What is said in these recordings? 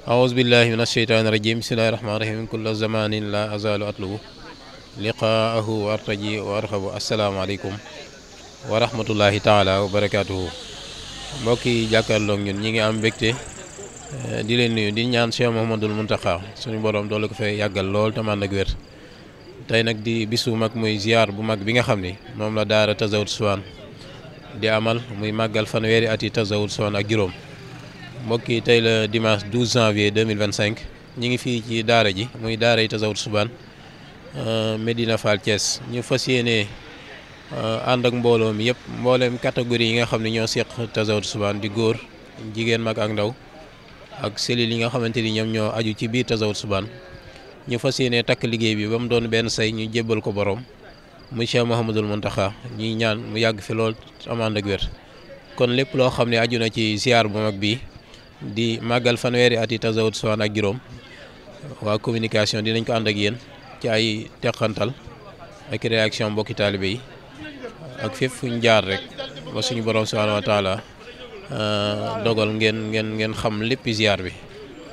أعوذ بالله من الشيطان الرجيم بسم الله الرحمن الرحيم كل زمان لا أزال أطلب لقاءه وأرتجي وأرغب السلام عليكم ورحمة الله تعالى وبركاته mbokk yi jàkkaarloog ñun ñi ngi am mbégte di leen nuyu di ñaan Cheikh Mouhamadoul Mountakha suñu borom doole ko fay yàggal lool te man ak wér tey nag di bisu mag muy ziar bu mag bi nga xam ni moom la daara Tazawudu Souane di amal muy màggal fanweeri ati Tazawudu Souane ak juróom mbokk yi tey la dimanche 12 janvier 2025 ñi ngi fii ci daara ji muy daara yi Tazawudu Souane Medina Fall Thiès ñu fas yéene ànd ak mbooloo mi yëpp mbooleem catégorie yi nga xam ne ñoo seq Tazawudu Souane di góor jigéen mag ak ndaw ak cellules yi nga xamante ni ñoom ñoo aju ci biir Tazawudu Souane ñu fas yéene takk liggéey bi ba mu doon benn say ñu jébbal ko borom muy Cheikh Mouhamadoul Mountakha ñuy ñaan mu yàgg fi lool am ànd ak wér kon lépp loo xam ne aju na ci ziar bu mag bi di màggal fanweeri ati Tazawudu Souane ak juróom waa communication dinañ ko ànd ak yéen ci ay teqantal ak réaction mbokki taalibe yi ak fépp fu ñu jaar rek ba suñu borom subhanahu wa taala dogal ngeen xam lépp ziar bi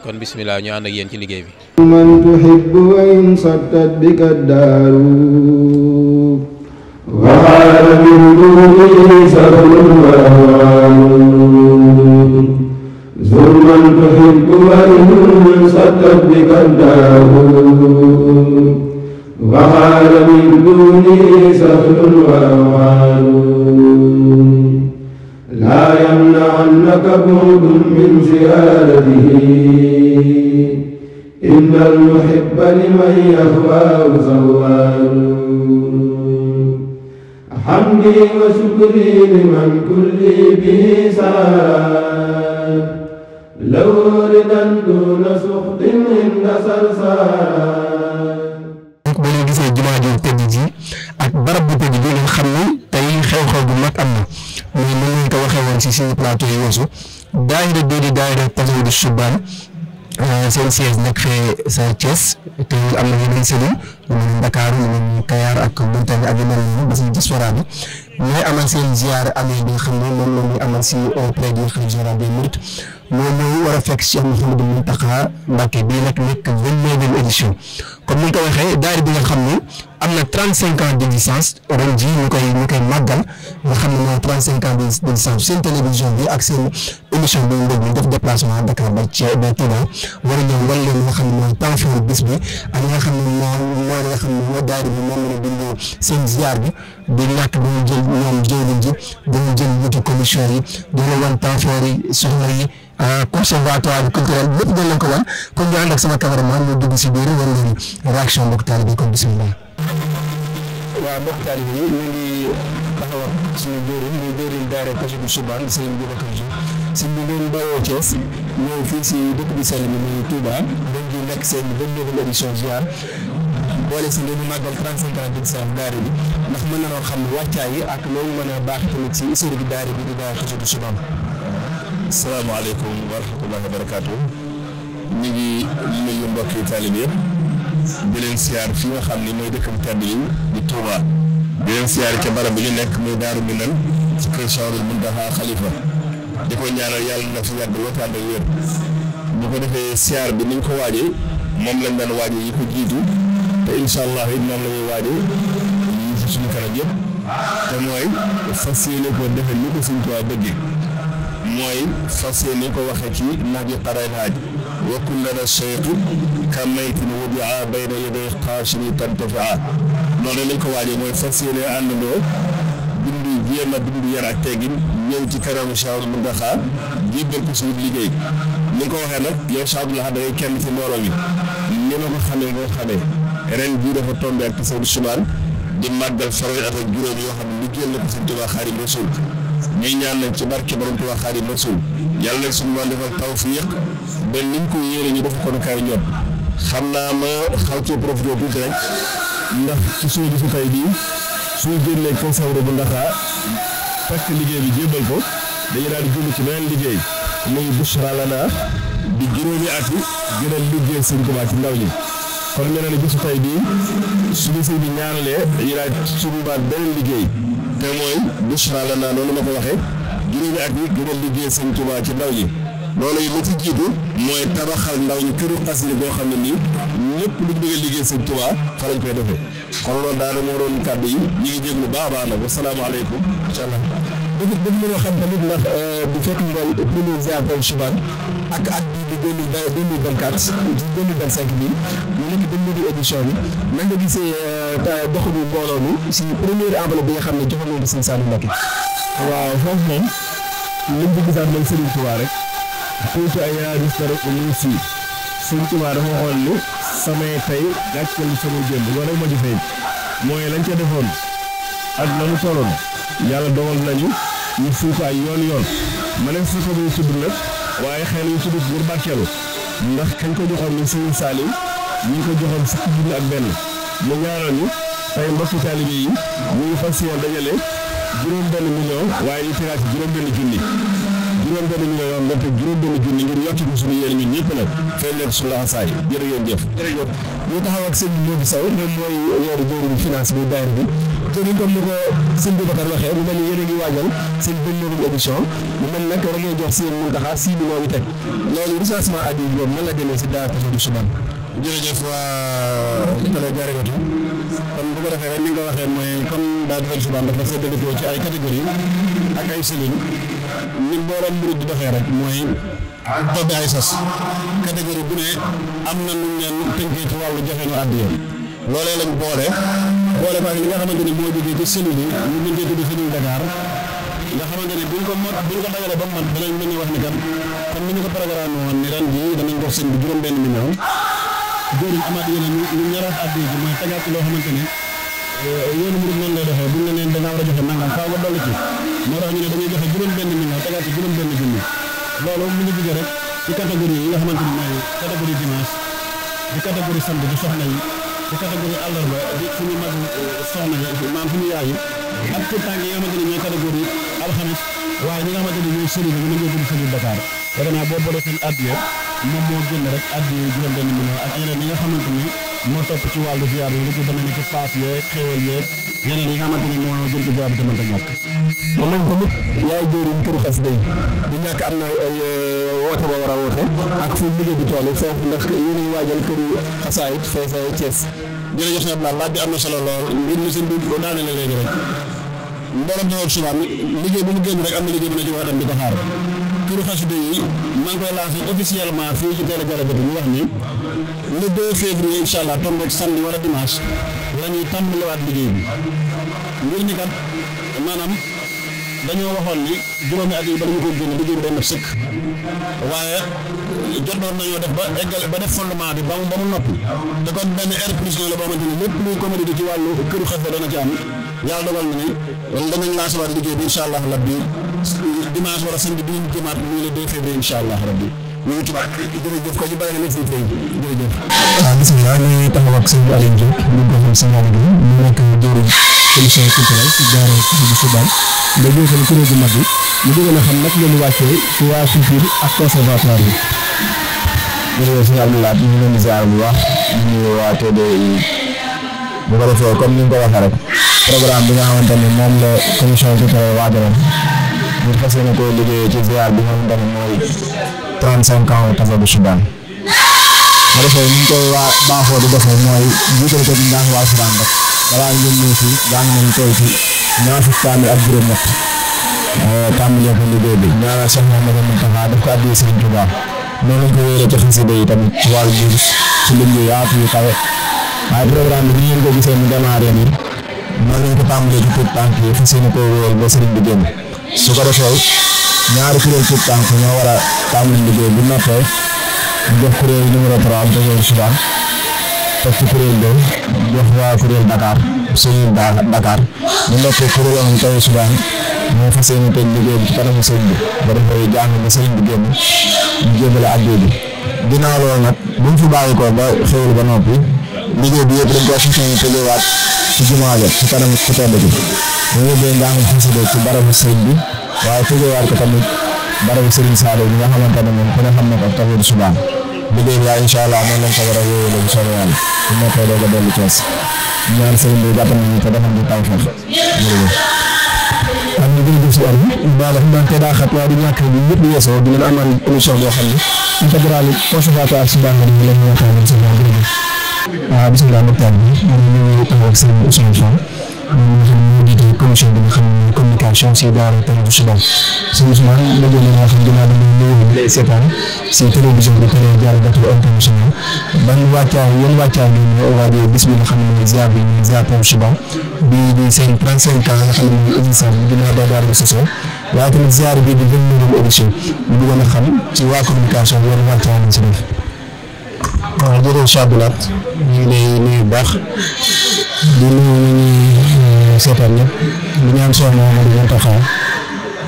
kon bismillah ñu ànd ak yéen ci liggéey bi man tuhibbu wa in sattat bika daaru wa xaala min dunihi sabrun wa man tuhibbu wa in sattat bika daaru wa xaala min dunihi sabrun wa laa yamna'annaka bu'dun min ziyaaratihi innal muhibba liman yahwaahu zawwaaru hamdi wa shukri liman kulli bihi saar lahu ridan duuna suxtin inda sarsaar. donc boo leen gisee jumaa ji tëdd ji ak barab bu tëdd bi nga xam ni tey xew-xew bu mag am na muy ni ñu ko waxee woon si suñu plateau yi weesu daayira bii di daayira Tazawudu Souane seen siège nekk fee sa Thiès te am na yeneen cellules yu mel ni Dakar yu mel ni Kayar ak Montagnes ak yu mel ni ba si diaspora bi ñooy amal seen ziar année bi nga xam ne moom la ñuy amal si auprès du khalife général des mourides loolu war a fekk Cheikh Mouhamadoul Mountakha Mbacké bii nag nekk 29e édition comme ni ñu ko waxee daayira bi nga xam ne am na 35 ans d'existence ren jii ñu koy màggal nga xam ne mooy 35 ans d'existence seen télévision bi ak seen émission bi ñu def déplacement Dakar ba Touba war a ñëw wan leen nga xam ne mooy temps fort bis bi ak nga xam ne mooy nga xam ne mooy daayira bi moom la ñu bindoo seen ziar bi di ñàkk dañu jël ñoom jëwriñ ji dañu jël wuti commission yi dañu wan temps fort yi soxla yi conservatoire culturel lépp dañ leen ko wan kon ñu ànd ak sama cameraman ñu dugg si biir war leen réaction mbokk taalibe bi kon bismillah. waaw mbokk taalibe yi ñu ngi taxawal suñu jëwriñ muy jëwriñ daara Tazawudu Souane Serigne Boubacar Diop si bi ngeen bawoo Thiès ñëw fii si dëkk bi sell mi muy Touba dañ di nekk seen 29e édition ziar boole si ngeen di màggal 35 ans d'existence daara bi ndax mën na noo xam wàccaay yi ak loolu mën a baax tamit si historique daara bi di daara Tazawudu Souane. asalaamaaleykum wa rahmatullahi wa barakaatu ñu ngi nuyu mbokki taalibe yëpp di leen siyaar fi nga xam ni mooy dëkkam tedd yi di Touba di leen siyaar ca barab bi ñu nekk muy Daaru Minaan ci kër Cheikh Mouhamadoul Mountakha xalifa di ko ñaanal yàlla na fi yàgg lool ànd ak wér bu ko defee siyaar bi ni ñu ko waajee moom lañ daan waajee yi ko jiitu te incha allah it moom la ñuy waajee yi ci suñu kanam yëpp te mooy fas yéene ko defee ni ko suñu Tuubaa bëggee mooy fas yéene ko waxee ci nax ji xaray haaj wa kullana cheikhu ka maytin wudia bayna yaday xaasini tantafia noonu lañ ko waajee mooy fas yéene àndandoo bindu jéem a bindu yar ak teggin ñëw ci kanamu Cheikh Mouhamadoul Mountakha jébbal ko suñu liggéey ni nga ko waxee nag yow Cheikh Abdoul Ahad da ngay kenn ci mbooloo mi ni ma ko xamee nga xamee ren jii dafa tombé ak Tazawudu Souane di màggal fanweeri at ak juróom yoo xam ne liggéeyal na ko Sëriñ Tuubaa Xaadimu Rasuul ñuy ñaan nañ ci barke Borom Tuubaa Xaadimu Rasuul yàlla nag suñu waan defal tawfiq ba niñ ko yéene ñu def ko kaay ñot xam naa ma xaw cee profité tuuti rek ndax ci suñu gisu tey bii suñu génnee conservé bu Ndaxaa fekk liggéey bi jébbal ko dañu daal di jublu ci beneen liggéey muy Bushra Lana di juróomi at yi gën a liggéey Sëñ Tuubaa ci ndaw ñi kon mel na ne gisu tey bii suñu sëñ bi ñaanalee dañu daal di sumbaat beneen liggéey te mooy Bushra Lana noonu ma ko waxee juróomi at yi gën a liggéey Sëñ Tuubaa ci ndaw ñi loolu yi li ci jiitu mooy tabaxal ndaw ñi këru xasida boo xam ne nii lépp lu bëgg a liggéey Sëñ Tuubaa fa lañ koy defee kon loolu daal moo doon kàddu yi ñu ngi jéglu baax a baax nag wasalaamaaleykum incha allah. dëgg mënoo xam tamit ndax bu fekk nga premier ziar Daaru Subaan ak at bi di 2024 2025 bi mu nekk dernière édition bi nan nga gisee doxu mbooloo mi si première enveloppe bi nga xam ne joxoon nañu ko Sëñ Saliou Mbacké. waaw foofu moom liñ ci gisaat mooy Sëriñ Tuubaa rek tuuti ay yaris rek muy fii Sëriñ Tuubaa dafa xool ni samay tey gàccal sama jënd loolu rek moo ci feeñ mooy lañ ca defoon ak la mu tolloon yàlla dogal nañu ñu ful ko ay yoon ma ne su ko muy tudd nag waaye xëy na ñu tudd ngir barkeelu ndax kañ ko joxoon ni Sëriñ Saliou ñu ngi ko joxoon fukki junni ak benn mu ñaanal ñu tey mbokki taalibe yi ñu ngi fas yéene dajale juróom-benn million waaye ñu tegaat ci juróom-benn junni yoon nga teg juróom-benn junni ngir yokki ko suñu yéen ñun ñëpp nag fay leen suñu laxasaay jërë ngeen jëf. jërëjëf ñu taxaw ak sëñ Modou Sow moom mooy yoru jëwriñu finance bi daayira bi jëriñ comme ni ko sëñ Boubacar waxee mu mel ni yéen a ngi waajal seen benn édition mu mel nag war ngeen jox seen Mountakha 6 millions yi teg loolu recensement at yi boobu nan la demee si daara Tafsirou Choubane. jërëjëf waa Jalle Diarigatu kon bu ko defee rek ni nga ko waxee mooy comme daara Tafsirou Choubane dafa séddale ko ci ay catégorie ak ay cellules ñun mboolem murid di doxee rek mooy toppee ay sas catégorie bu ne am na nu ngeen tënkee ci wàllu joxe nu àddiya loolee lañ boole ko ak li nga xamante ni moo jógee ci cellule yi ñu mën cee tudd cellule Dakar nga xamante ni buñ ko dajale ba mat danañ mën a wax ni kan comme ni ñu ko programme woon ni ren jii danañ jox sëñ bi juróom-benn million góor yi amaat yeneen ñu ñaraat àddiya ji mooy tegaat ci loo xamante ni yoonu murid noonu lay doxee buñ la neen da ngaa war a joxe nangam faaw nga dolli ci moo tax ñu ne dañuy joxe juróom-benn million tegaat ci juróom-benn junni loolu mu ngi jógee rek ci catégorie yi nga xamante ni mooy catégorie dimanche di catégorie samedi di soxna yi di catégorie àllarba di suñu mag soxna yi maam suñu yaay yi ak tout temps yi nga xamante ni ñooy catégorie alxames waaye ñi nga xamante ni ñooy cellule bi ñu ngi tudd cellule Dakar defe naa boo boolee seen addiya moom moo génn rek addiya juróom-benn million ak yeneen yi nga xamante ni moo topp ci wàllu ziar bi lu ci demee ni ci paas yeeg xéwal yeeg yeneen yi nga xamante ni moo jëm ci ziar bi te mënta ñàkk. moom lañ tamit yaay jëriñ këru xasida yi du ñàkk am na ay woote ba war a woote ak fu liggéey bi toll foofu ndax yéen a ngi waajal këru xasaayit fee sa Thiès. jërëjëf sëñ Abdoulaye laaj bi am na solo lool mbir mi sëñ bi ko daanele léegi rek mboolem Tafsirou Choubane liggéey bu mu génn rek am na liggéey bu ne ci wax dem di ko xaar këru xasida yi maa ngi koy lancé officiellement fii ci Télé Diarigatu ñu wax ni le 2 février incha allah tombé samedi wala dimanche la ñuy tàmbaliwaat liggéey bi ngir ni kat maanaam dañoo waxoon ni juróomi at yi ba dañu ko génn liggéey bi day mat sëkk waaye jotoon nañoo def ba eggal ba def fondement bi ba mu noppi te kon benn air plus la boo xamante ni lépp luy commodité ci wàllu këru xasida dana ci am yàlla dogal na ni danañ lancé waat liggéey bi incha allah rabbi dimanche wala samedi bi ñu jëmaat muy le 2 février incha allah rabbi ñu ngi tubaab jërëjëf ko ñu bëri na nekk si tey jërëjëf. waaw bisimilah ñu ngi taxaw ak sëñ Aliou Diop ñu ko xam si ñaari gi mu nekk jëriñ commission culturelle ci daara Tafsirou Choubane nga jël kuréel gu mag bi ñu bëggoon a xam nag ngeen wàccee ci waa culture ak conservatoire bi. jërëjëf sëñ Abdoulaye ñu ngi leen di ziar bu baax ñu ngi waa TDI bu ko defee comme ni nga ko waxee rek programme bi nga xamante ni moom la commission culturelle waajaloon ñu fas yéene koy liggéeyee ci ziar bi nga xamante ni mooy 35 ans Tafsirou Choubane bu ko defee ni ñu koy baaxoo di defee mooy jiital ko di ndànk waa Choubane rek balaa ngeen ñëw fii jàng nañu toll ci ñaar fukki kaamil ak juróom-ñett tàmbalee ko liggéey bi ñaanal Cheikh Mouhamadou Moustapha daf ko addiyee Serigne Touba noonu lañ ko wéeree ci xasida yi tamit ci wàllu biir ci lim yu yaatu yu kawe waaye programme bi ni ngeen ko gisee mu démarré nii noonu lañ ko tàmbalee ci tuut tànk yi fas yéene koo wéyal ba Serigne bi génn su ko defee ñaari kuréel tuut tànk ñoo war a tàmbali liggéey bu noppee ñu jox kuréel numéro 3 am Tafsirou Choubane teg ci kuréel 2 jox waa kuréel Dakar cellule Dakar ñu noppee kuréel am Tafsirou Choubane moo fas yéene tëj liggéey bi ci kanamu sëñ bi ba defee jàng ba sëriñ bi génn ñu jébale addiya bi ginnaaw loolu nag bu ñu fi bàyyi ko ba xewul ba noppi liggéey bi yëpp dañ ko fas yéene tëjewaat ci jumaa ja ci kanam ku tedd gi ñu yóbbee njàng xasida ci barabu sëriñ bi waaye tëjewaat ko tamit barabu sëriñ Sadio bi nga xamante ne moom ku ne xam na ko tawul subaan liggéey bi incha allah noonu lañ ko war a wéyale bu soobee yàlla bu nekkee doog a dellu Thiès ñaan sëriñ bi gàttal nañu te defal ñu tawfeex jërëjëf. am na jërëjëf si àll bi daal xam naa te daa xat waaye du ñàkk bi yëpp yeesoo dinañ amal émission boo xam ne intégral conservatoire si bànq bi la ñu waxtaanee si bànq bi. waaw bisimilah mboktaan bi ñu ngi taxaw ak sëriñ Ousseynou Fall ñu nga xam ne moo jiite commission bi nga xam ne communication si daara Tawhidou Chibane sëriñ Ousmane la jëlee nga xam dinaa dama ñëw lay seetaan si télévision bi télé Diallo Batou international ban wàccaay yan wàccaay bi ñu waajee bis bi nga xam ne mooy ziar bi ñu ziar Tawhidou Chibane bi di seen 35 ans nga xam ne mooy édition bi dinaa doon daara bi sosoo waaye tamit ziar bi di 29e édition ñu bëggoon a xam ci waa communication yan wàccaay lañ si def. waaw jërëjëf Cheikh Abdoulaye ñu ngi lay nuyu bu baax di nuyu ñu ñuy seetaan ñëpp di ñaan Cheikh Mouhamadou Mountakha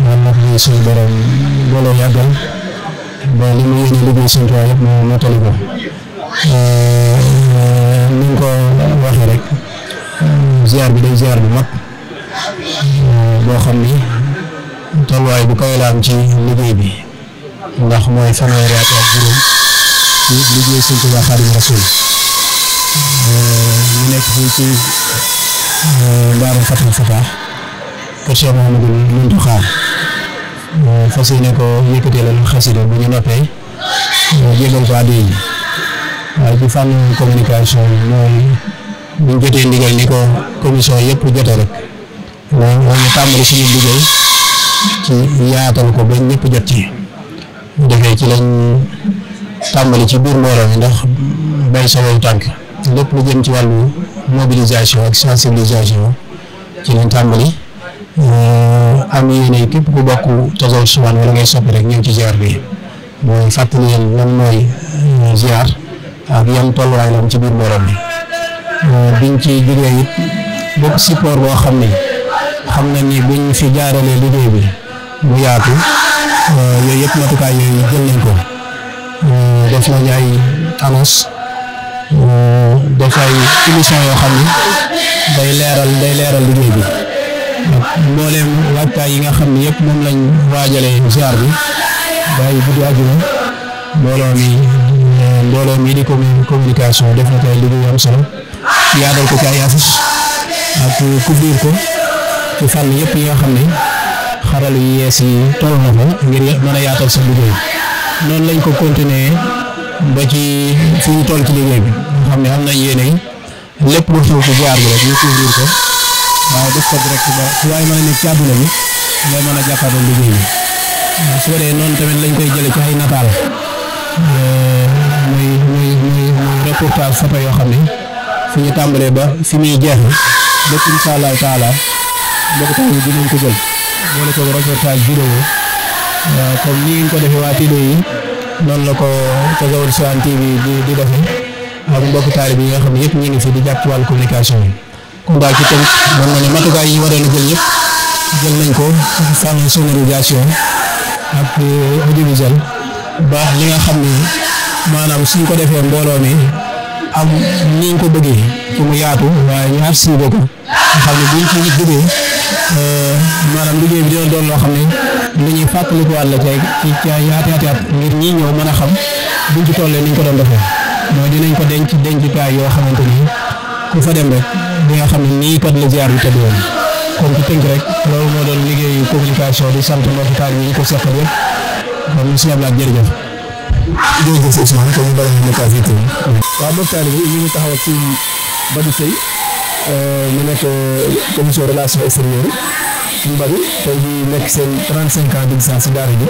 ñaan nag ñu suñu borom boole yàggal ba li mu yéene liggéey suñu tool yëpp mu mottali ko ni nga ko waxee rek ziar bi day ziar bu mag boo xam ni tolluwaay bu kawe la am ci liggéey bi ndax mooy fanweeri at ak juróom ci liggéey Sëñ Tuubaa Xaadimu Rasuul ñu nekk fii ci Daaru Fatul Fatah kër Cheikh Mouhamadou Mountakha fas yéene ko yëkkatee leen xasida bu ñu noppee jégal ko addiya yi waaye ci fànn communication mooy bu ñu jotee ndigal ni ko commission yëpp jotee rek mooy ñu tàmbali suñu liggéey ci yaatal ko ba ñëpp jot ci bu defee ci lañ tàmbali ci biir mbooloo mi ndax bay soloy tànk lépp lu jëm ci wàllu mobilisation ak sensibilisation ci lañ tàmbali am yéene képp ku bokk Tawhidou Chibane wala ngay soppi rek ñëw ci ziar bi mooy fàttali leen lan mooy ziar ak yan tolluwaay la ci biir mbooloo mi biñ ci jógee it bépp support boo xam ne xam nañ ni buñ fi jaaralee liggéey bi mu yaatu yooyu yëpp matukaay yooyu jël nañ ko. def nañ ay annonce def ay émission yoo xam ni day leeral liggéey bi ak mbooleem waajtaay yi nga xam ne yëpp moom lañ waajalee ziar bi bàyyi guddi àjjuma mbooloo mi di communication def na tey liggéey am solo yaatal ko ci ay affiche ak couvrir ko ci fànn yëpp yi nga xam ne xaral yu yees yi toll na ko ngir mën a yaatal sa liggéey noonu lañ ko continuer ba ci fi ñu toll ci liggéey bi nga xam ne am nañ yéene lépp lu xew ci ziar bi rek ñu couvrir ko waaye def ko direct ba fu waaye mën a nekk ci àdduna bi ngay mën a jàkkaarloo liggéey bi su ko dee noonu tamit lañ koy jëlee ci ay nataal muy reportage photo yoo xam ne fi ñu tàmbalee ba fi muy jeexee lépp incha allahu taala mbokk yi dinañ ko jël boole ko reportage vidéo comme ni ngeen ko defee waa télé yi noonu la ko Tawhidou Chibane TV di defee ak mbokk taalibe yi nga xam ne yëpp ñu ngi fi di jàpp ci wàllu communication yi comme daal ci tënk mën na ne matukaay yi waroon a jël yëpp jël nañ ko fànn sonorisation ak audiovisuel ba li nga xam ne maanaam suñ ko defee mbooloo mi am ni ñu ko bëggee ci mu yaatu waaye ñu archivé ko nga xam ne buñ ci duggee maanaam liggéey bi dina doon loo xam ne li ñuy fàttalikuwaat la ci ay yaat ngir ñii ñëw mën a xam buñ ci tollee ni ñu ko doon defee mooy dinañ ko dencukaay yoo xamante ni ku fa dem rek di nga xam ne nii kat la ziar bi tëdd woon kon ci tënk rek loolu moo doon liggéeyu communication di sant mbokki taal yi ñu ko seqal yëpp kon monsieur Abdoulaye jërëjëf. jërëjëf Ousmane kon ñu bari na nekk invité waaw mbokk taal bi ñu ngi taxaw ak ci Badou Seye mu nekk commission relation extérieure suñu Badou tey jii nekk seen 35 ans d'existence si daara ji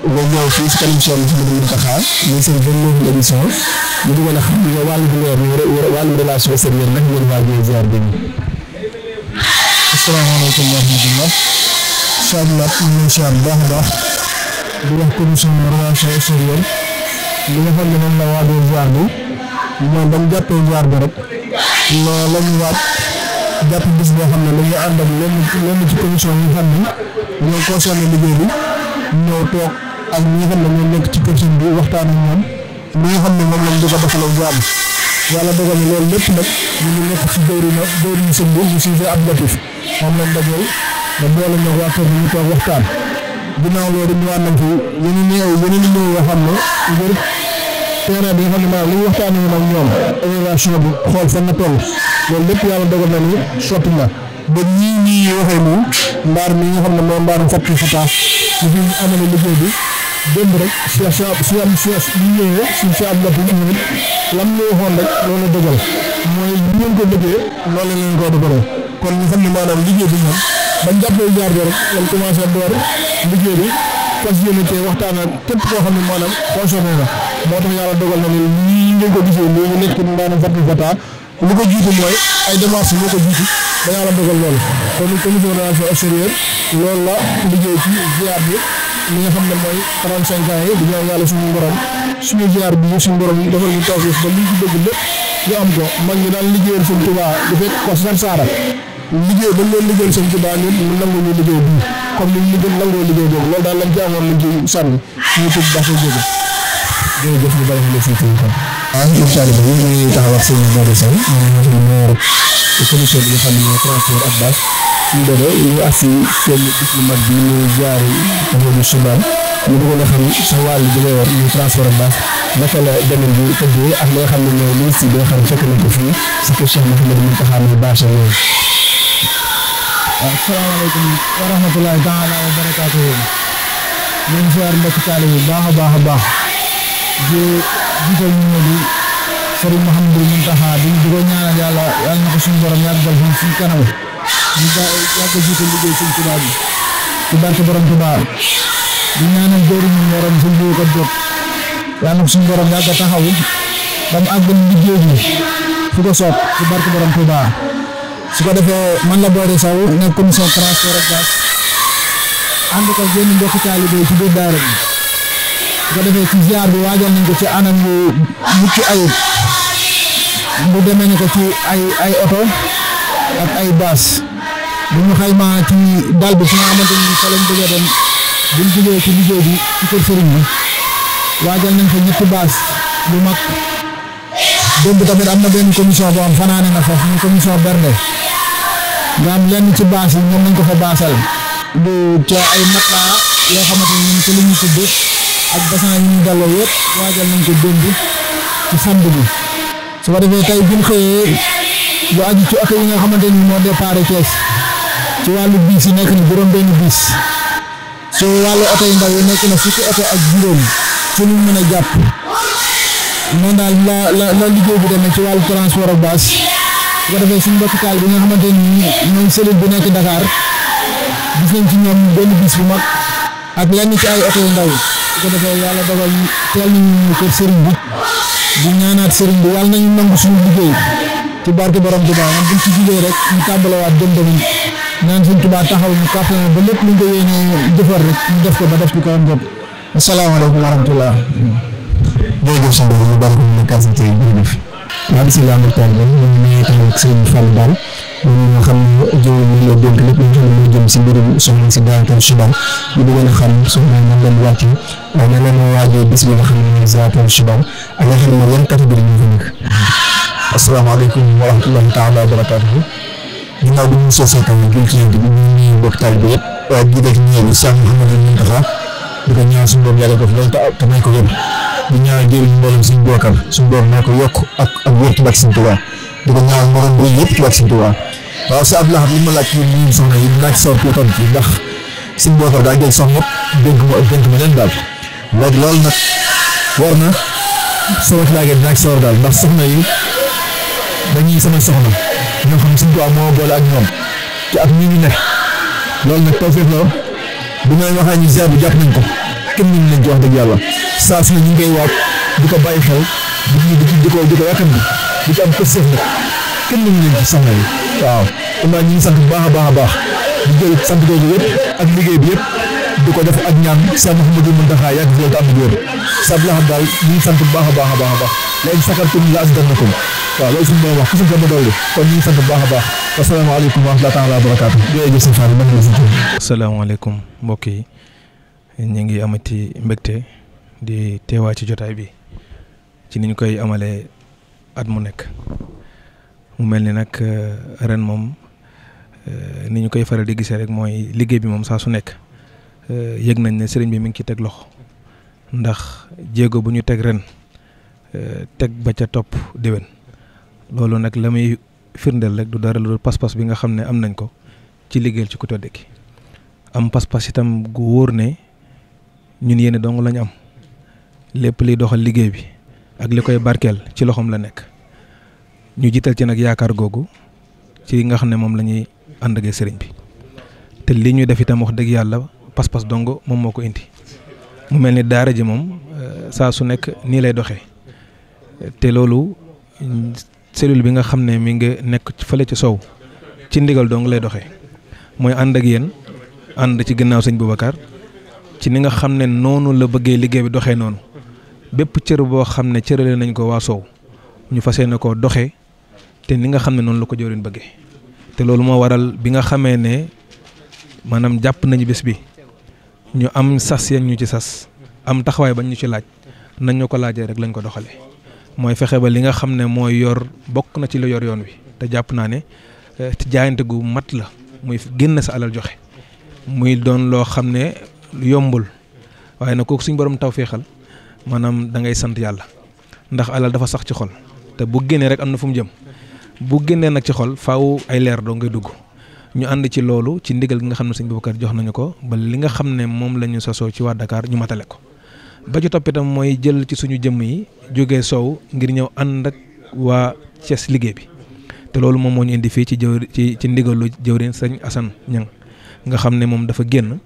nga ñëw fii si kanam Cheikh Mouhamadou Mountakha ñu seen 29e édition ñu bëggoon a xam ne wàllu bu leer wàllu relation extérieure nag ngeen waajee ziar bi. asalaamaaleykum wa rahmatulah. incha allah ñu ngi ziar bu baax a baax di wax commission relation extérieure li nga xam ne moom la waajee ziar bi mooy ba mu jàppee ziar bi rek loolu la ñu waaj jàpp bis boo xam ne dañuy ànd ak lenn ci commission yi nga xam ne ñoo concerné liggéey bi ñëw toog ak ñi nga xam ne ñoo nekk ci kër sëñ bi waxtaan ak ñoom li nga xam ne moom lañ di ko defal ak jaam yàlla dogal na loolu lépp nag ñu ngi nekk ci jëwriñu sëñ bi ñu siy ab latif moom lañ dajal nga boole ñoo waa kër ñu toog waxtaan ginnaaw loolu ñu waan nañ fi yeneen i ñëw yoo xam ne ngir terrain bi nga xam ne maanaam li ñu waxtaanee nag ñoom évaluation bi xool fan la toll loolu lépp yàlla dogal na ni sotti na ba ñii waxee nii mbaar mi nga xam ne mooy mbaarum Fatou Fata ñu fi amee liggéey bi démb rek si ñu ñëwee si am la ñëwee lam ñu waxoon rek loolu dëggal mooy ñu ngeen ko liggéey loolu la leen ko defaree kon ñu xam ne maanaam liggéey bi ñoom bañ jàppee jaar bi rek lañ commencé door liggéey bi fas yéene cee waxtaan ak képp koo xam ne maanaam concerné na moo tax yàlla dogal na ni lii ngeen ko gisee lii ñu nekk ci mbaarum Fatou Fata lu ko jiitu mooy ay démarches moo ko jiitu ba yàlla dogal loolu kon commission de relations extérieures loolu la liggéey ci ziar bi li nga xam ne mooy 35 ans yi di ñaan yàlla suñu borom suñu ziar bi suñu borom defal ñu tawfiix ba liñ ci bëgg lépp ñu am ko mag ñi daan liggéeyal sëñ Tuubaa di fekk ko san saara liggéey dañ leen liggéeyal sëñ Tuubaa ñun mu nangu ñu liggéey bii comme ni ñu gën nangoo liggéey boobu loolu daal lañ ci amoon lañ ci sànni ñu tëj baax a jóge jërëjëf ñu bari la fii tey waaw incha allah ñu ngi taxaw ak sëñ Modou Sow maire commission bi nga xam ne mooy transport ak bâche suñu doole ñu agsi seen bis bu mag bi ñu jaari Amadou Soubane ñu bëggoon a xam sa wàll bi nga yor ñu transport ak bâche naka la demin bi tëddee ak li nga xam ne mooy ministre bi nga xam ne fekk nañ ko fii si kër Cheikh Mouhamadou Mountakha muy bâche yooyu. waaw salaamaaleykum wa rahmatulahi taala wa barakaatuhu ñu ngi ziar mbokk taalibe bu baax a baax a baax di jiital ñu di Sëriñ Mouhamadou Mountakha di ko ñaanal yàlla na ko suñu borom yàggal fi suñu kanam ñu yàgg jiital liggéey suñu Tuubaa bi ci barke borom Tuubaa di ñaanal jëriñ ñu ñoroon suñu jiw ko jot yàlla na ko suñu borom yàgg taxaw ba mu àggal liggéey bi fu ko soob ci barke borom Tuubaa su ko defee man la Boore Sow nekk commission transport ak bâche ànd ko génn mbokki taalibe ci biir daara bi su ko defee ci ziar bi waajal nañ ko ci anam yu mucc ayib bu demee ne ko ci ay oto ak ay bâche bu ñu xaymaa ci dal bi fi nga xamante ni fa lañ bëgg a dem buñ jógee ci liggéey bi ci kër sëriñ bi waajal nañ ko ñetti bâche bu mag démb tamit am na benn commission boo am fanaane na foofu muy commission bernde nga am lenn ci bâche yi ñoom nañ ko fa baasal bu ca ay matelas yoo xamante ni ñun ci li ñu tudd ak bassin yi ñu dalloo yëpp waajal nañ ko démb ci samedi bi su ko defee tey buñ xëyee bu aju ci oto yi nga xamante ni moo départ Thiès ci wàllu bis yi nekk na juróom benn bis su wàllu oto yu ndaw yi nekk na fukki oto ak juróom ci luñ mën a jàpp noonu daal la liggéey bi demee ci wàllu transport ak bâche su ko defee suñu mbokk taal bi nga xamante ni ñoom cellule bi nekk Dakar gis nañ ci ñoom benn bis bu mag ak lenn ci ay oto yu ndaw su ko defee yàlla dogal teel nañu kër sëriñ bi di ñaanaat sëriñ bi yàlla nañu nangu suñu liggéey ci barke borom Tuubaa man buñ ci jugee rek ñu tàmbalawaat dem naan suñ Tuubaa taxaw ñu kàttan ba lépp lu ñu ko yéenee jëfar rek ñu def ko ba def ci kawam jot asalaamaaleykum wa rahmatullah jërëjëf sëñ bi ñu bari ko ñu nekkaat tey jërëjëf waaw bisimilah mbokk taal ñu ngi taxaw ak sëriñ Fall Daal moom nga xam ne jëw ñu la dénk lépp lu nga xam ne moo jëm si mbirum soxna si Zaatoul Choubane ñu bëggoon a xam soxna nan leen wàcce waaye nan leen waajee bis bi nga xam ne mooy Zaatoul Choubane ak nga xam ne yan catégorie ñu fa nekk. asalaamaaleykum wa rahmatullahi taala wa barakaatuhu ginnaaw bi ñu soosee taw jul ci bi ñu nuyu mbokk taal bi yëpp waaye jiital ci ñëw bi Cheikh Mouhamadou Mountakha di ko ñaan suñu borom yàlla def loolu te may ko wér di ñaan jëriñ mboolem suñu bokkam suñu borom may ko yokk ak wér ci bàkk Sëñ Tuubaa di ko ñaan mboolem bu yëpp ci bàkk Sëñ Tuubaa waaw sa Abdou Lahad li ma laaj ci ñun soxna yi dinaa ci sawar tuuti ci ndax suñu bokkam daa jël soxna dénk ma leen daal léegi loolu nag war na sama laajee dinaa ci sawar daal ndax soxna yi dañuy sama soxna ñoo xam Sëñ Tuubaa moo boole ak ñoom te ak ñi ñu nekk loolu nag tawfeex la bu may waxee ñu ziar bi jàpp nañ ko kenn ñu leen ci wax dëgg yàlla saa su ne ñu ngi koy waat di ko bàyyi xel di ko yàkkam di ci am pësteef nag kenn ñu leen ci soxna yi waaw ñu ngi sant bu baax a baax a baax di jël sant googu yëpp ak liggéey bi yëpp di ko def ak ñaan Cheikh Mouhamadou Mountakha yàgg fi loolu te am na wér sa Abdou Lahad daal ñu ngi sant bu baax a baax a baax a baax léegi sakartum la azidannakum waaw loolu suñu borom wax ku sant ma dolli kon ñu ngi sant bu baax a baax asalaamaaleykum wa rahmatulah taala wa barakaatu jërëjëf sëñ Fall mën nga si. asalaamaaleykum mbokk yi ñu ngi amati mbégte di teewaa ci jotaay bi ci ni ñu koy amalee at mu nekk mu mel ni nag ren moom ni ñu koy faral di gisee rek mooy liggéey bi moom saa su nekk yëg nañ ne sëriñ bi mi ngi ci teg loxo ndax jéego bu ñu teg ren teg ba ca topp déwén loolu nag la muy firndeel rek du dara lu pas-pas bi nga xam ne am nañ ko ci liggéeyal ci ku tedd ki am pas-pas itam gu wóor ne ñun yéene dong lañ am lépp liy doxal liggéey bi ak li koy barkeel ci loxoom la nekk ñu jiital ci nag yaakaar googu ci nga xam ne moom la ñuy ànd ak sëriñ bi te li ñuy def itam wax dëgg yàlla pas-pas dong moom moo ko indi mu mel ni daara ji moom saa su nekk nii lay doxee te loolu cellule bi nga xam ne mi ngi nekk fële ci sow ci ndigal dong lay doxee mooy ànd ak yéen ànd ci ginnaaw sëñ Boubacar ci ni nga xam ne noonu la bëggee liggéey bi doxee noonu bépp cër boo xam ne cërale nañ ko waa sow ñu fas yéene koo doxee te ni nga xam ne noonu la ko jëwriñ bëggee te loolu moo waral bi nga xamee ne maanaam jàpp nañu bés bi ñu am sas yan ñu ci sas am taxawaay bañ ñu ci laaj nañ ñu ko laajee rek lañ ko doxalee mooy fexe ba li nga xam ne mooy yor bokk na ci lu yor yoon wi te jàpp naa ne jaayante gu mat la muy génn sa alal joxe muy doon loo xam ne yombul waaye nag kooku suñ borom tawféexal maanaam da ngay sant yàlla ndax alal dafa sax ci xol te bu génnee rek am na fu mu jëm bu génnee nag ci xol faaw ay leer doo ngay dugg ñu ànd ci loolu ci ndigal gi nga xam ne sëñ Boubacar jox nañu ko ba li nga xam ne moom la ñu sasoo ci waa Dakar ñu matale ko ba ci toppitam mooy jël ci suñu jëmm yi jógee sow ngir ñëw ànd ak waa Thiès liggéey bi te loolu moom moo ñu indi fii ci ndigalu jëwriñ sëñ Assane Niang nga xam ne moom dafa génn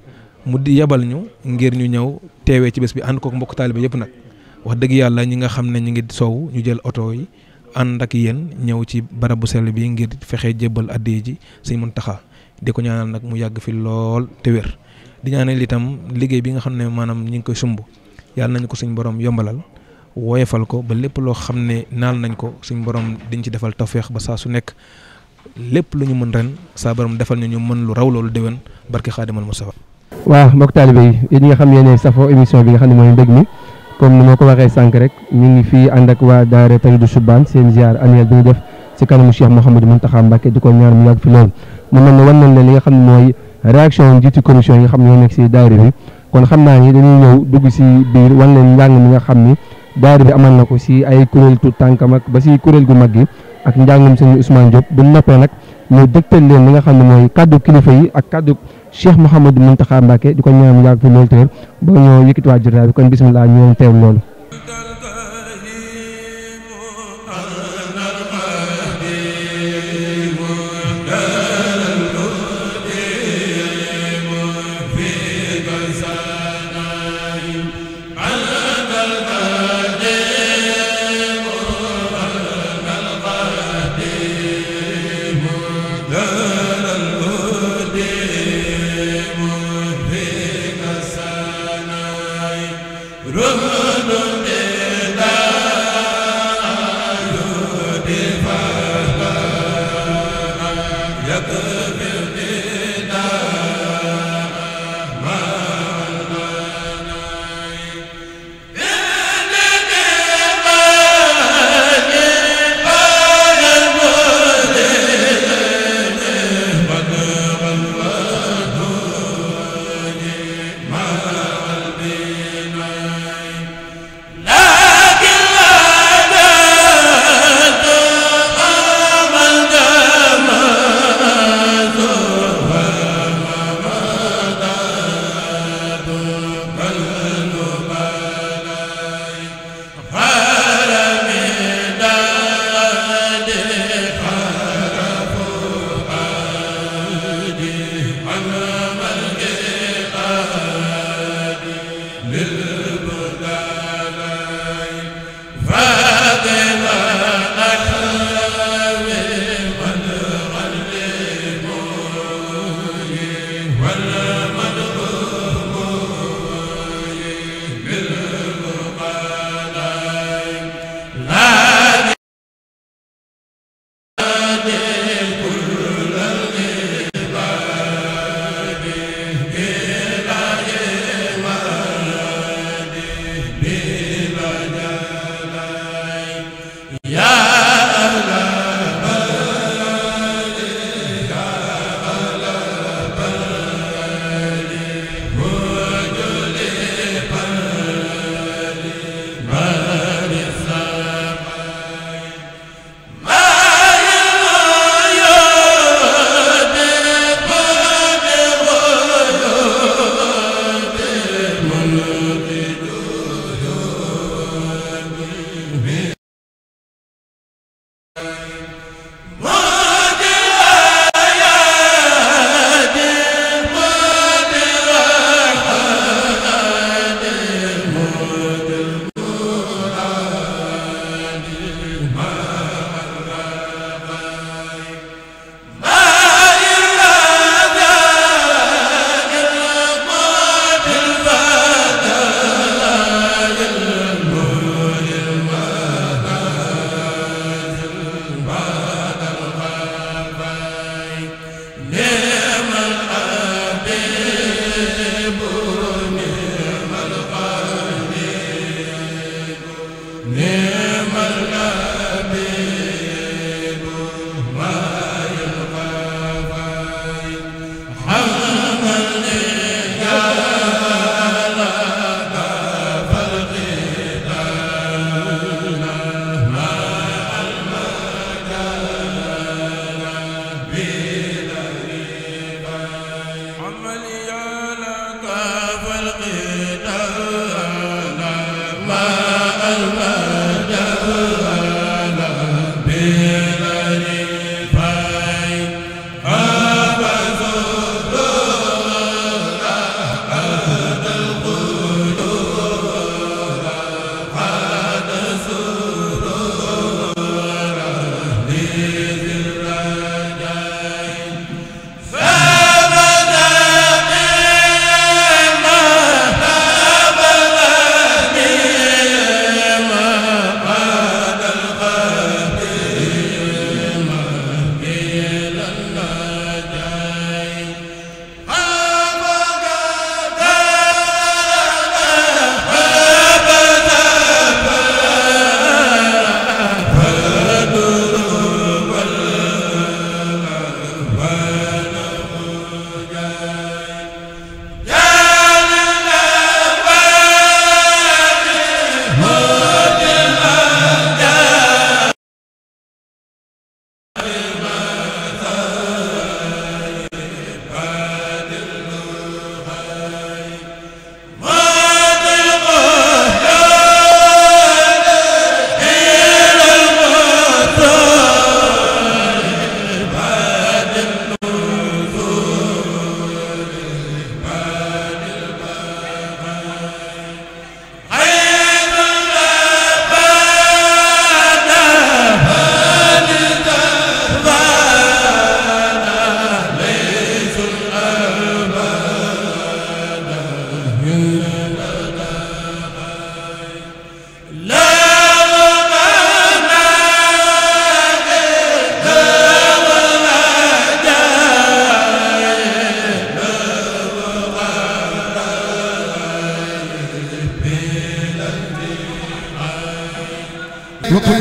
mu di yabal ñu ngir ñu ñëw teewee ci bés bi ànd kook mbokk taalibe yëpp nag wax dëgg yàlla ñi nga xam ne ñu ngi sow ñu jël oto yi ànd ak yéen ñëw ci barabu sell bi ngir fexe jébbal addiya ji sëñ Muntaxa di ko ñaanal nag mu yàgg fi lool te wér di ñaanal itam liggéey bi nga xam ne maanaam ñu ngi koy sumb yàlla nañu ko suñ borom yombalal woyefal ko ba lépp loo xam ne naal nañ ko suñ borom diñ ci defal tawféex ba saa su nekk lépp lu ñu mën ren saa borom defal ñu mën lu raw loolu déwén barke Xaadimal Mustafa. waaw mbokk taalibe yi yéen ñi nga xam ne safoo émission bi nga xam ne mooy mbég mi comme ni ma ko waxee sànq rek ñu ngi fii ànd ak waa daara Taridu Subaan seen ziar annuel bi ñu def ci kanamu Cheikh Mouhamadou Mountakha Mbacké di ko ñaan mu yàgg fi lool mu mel ne wan nañ leen li nga xam ne mooy réaction njiitu commission yi nga xam ne ñoo nekk si daara bi kon xam naa ni dañuy ñëw dugg si biir wan leen njàng mi nga xam ni daara bi amal na ko si ay kuréel tu tànkam ak ba si kuréel gu mag gi ak njàngum sëñ Ousmane Diop bu noppee nag ñu dëgtal leen li nga xam ne mooy kaddu kilifa yi ak kaddu Cheikh Mouhamadou Mountakha Mbacké di ko ñaan mu yàgg fi loolu tër ba ñoo yëkkatiwaat jotaay bi kon bisimilah ñu leen teew loolu. la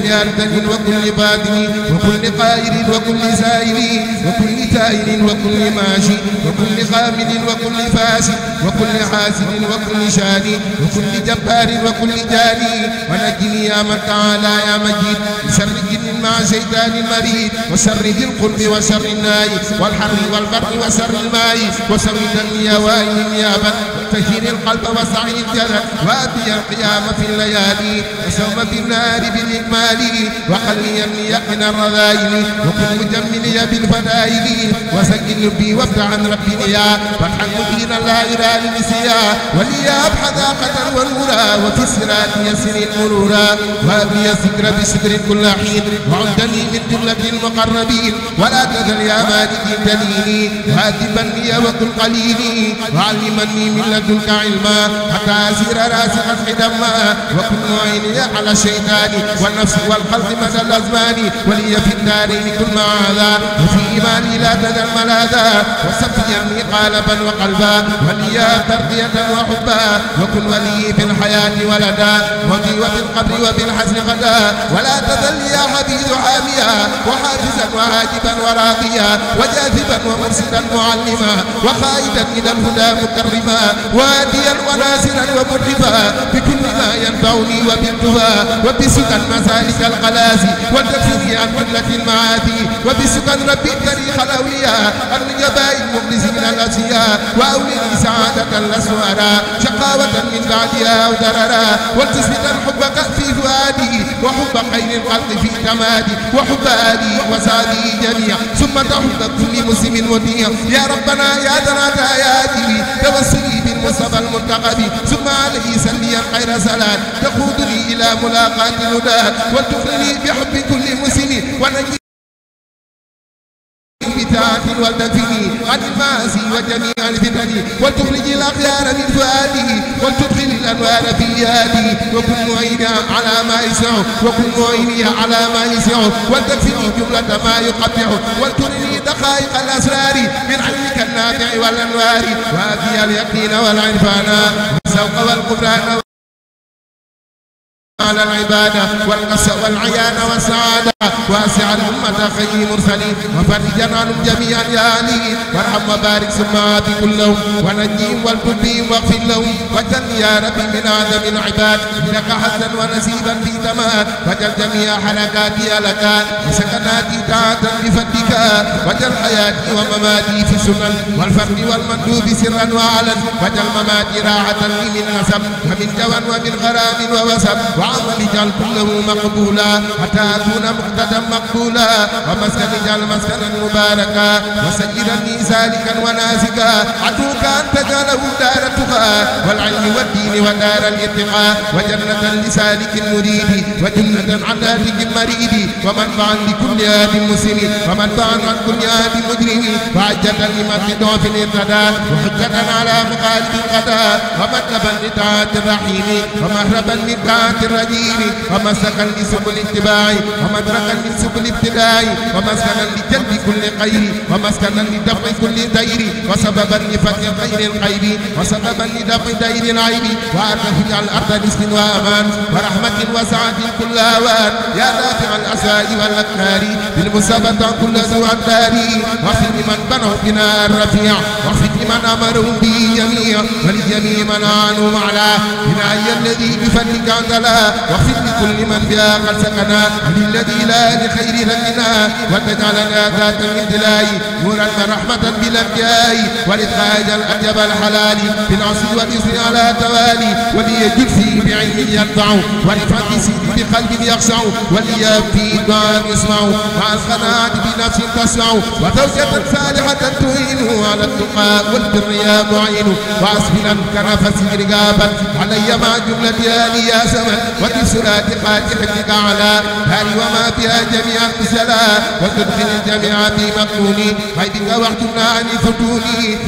كل أردن وكل باطن وكل قائل وكل سائل وكل تائل وكل ماشي وكل خامل وكل فاسد وكل حاسد وكل شاني وكل جبار وكل جاني ونجني يا من تعالى يا مجيد من شر جن مع شيطان مريد وشر ذي القرب وشر الناي والحر والبر وشر الماء وشر دم يا وائل يا بد تهين القلب وسعي الجلد وأبي القيام في الليالي وسوم بالنار بالإكمال وخلي من الرذائل وكن مجملي بالفدائل وسجل بي وافتح عن ربي يا فتحا مبينا لا إله لمسيا ولي أبحث قدر والمرى وفي الصراط يسر المرورا وأبي الذكر بشكر كل حين وعدني من جملة المقربين ولا تزل يا مالك دليلي وأدبني وكن قليلي وعلمني من لدنك علما حتى أسير راسخا خدما وكن معيني على الشيطان والنفس والخلق مدى الأزمان ولي في الدارين كل معاذا وفي إيماني لا تزل ملاذا وسقيني قالبا وقلبا ولي ترقية وحبا وكن ولي في الحياة ولدا وفي وفي القبر وفي الحزن غدا ولا تزل يا حبيب حاميا وحافزا وهاجبا وراقيا وجاذبا ومرشدا معلما وخائدا إلى الهدى مكرما واديا وناصرا ومرحبا بكل ما ينفعني وبالتوى وبسكن مسالك القلاسي والتكفير عن كلة المعاذي وبسكن ربي تاريخ الأولياء النجباء المخلصين الأشياء وأولي سعادة الأسوارا شقاوة من بعدها أو دررا والتثبتا حبك في فؤادي وحب خير الخلق في تمادي وحب آلي وسادي جميع ثم تحب كل مسلم وديع يا ربنا يا ذنات آياتي توسلي بالمصطفى المنتقب ثم عليه سليا خير صلاة تقودني إلى ملاقاة الهدى وتغني بحب كل مسلم ونجي بتاعة والدفني عن المعاصي وجميع الفتن وتخرج الأخيار من فؤادي وتدخل الأنوار في يدي وكن معينها على ما يسع وكن معينها على ما يسع وتكفني جملة ما يقطع وترني دقائق الأسرار من علمك النافع والأنوار وأبي اليقين والعرفان والذوق والقرآن على العبادة والقصة والعيان والسعادة واسع الأمة خير مرسلين وفرجا عنهم جميعا يا علي وارحم وبارك ثم عافي كلهم ونجيهم والطب بهم واغفر لهم وجل يا ربي من أعظم العباد لك حظا ونسيبا في تمام وجل جميع حركاتي لك وسكناتي طاعة بفضلك وجل حياتي ومماتي في السنن والفرد والمندوب سرا وعلا وجل مماتي راحة لي من نسب ومن جوى ومن غرام ووسب وعمل اجعل كله مقبولا حتى أكون مقتدا مقبولا ومسكن اجعل مسكنا مباركا وسجلني سالكا وناسكا عدوك أن تجعله دار التقى والعلم والدين ودار الاتقاء وجنة لسالك مريد وجنة عن هاتك مريد ومنفعا لكل هاد مسلم ومنفعا عن كل هاد مجرم وعجة لمن ضعف الارتداد وحجة على مخالف القضاء ومطلبا لطاعة الرحيم ومهربا من طاعة الرجيم ومسكا لسبل الاتباع ومدركا لسبل الابتداء ومسكنا لجلب كل خير ومسكنا لدفع كل دير وسببا لفتح خير الخير وسببا لدفع دير العيب وأرجع الأرض رزق وأمان ورحمة وسعة كل أوان يا دافع الأساء والأكرار بالمسابة كل ذو أقدار واغفر لمن بنوا بناء الرفيع واغفر لمن أمرهم به جميع ولجميع من عانوا على بناء الذي بفضلك أنزلا واغفر لكل من بها قد سكنا وللذي لا لخير لنا وتجعلنا ذات الابتلاء نورا ورحمة بالأنبياء ولتخاج الأجب الحلال بالعصر واليسر على توالي وليجد فيه بعلم ينفع ولفرد سيد بقلب يخشع وليبكي دعاء يسمع مع القناعة بنفس تسمع وزوجة صالحة تعينه على التقى والبر يا معين وأسفلا كنفس رقابا علي مع جملة آلي يا سمن وتسرات خاتمتك على هاري وما بها جميع السلا وتدخل الجميع في مقتوني غيبك واحجبنا عن الفتون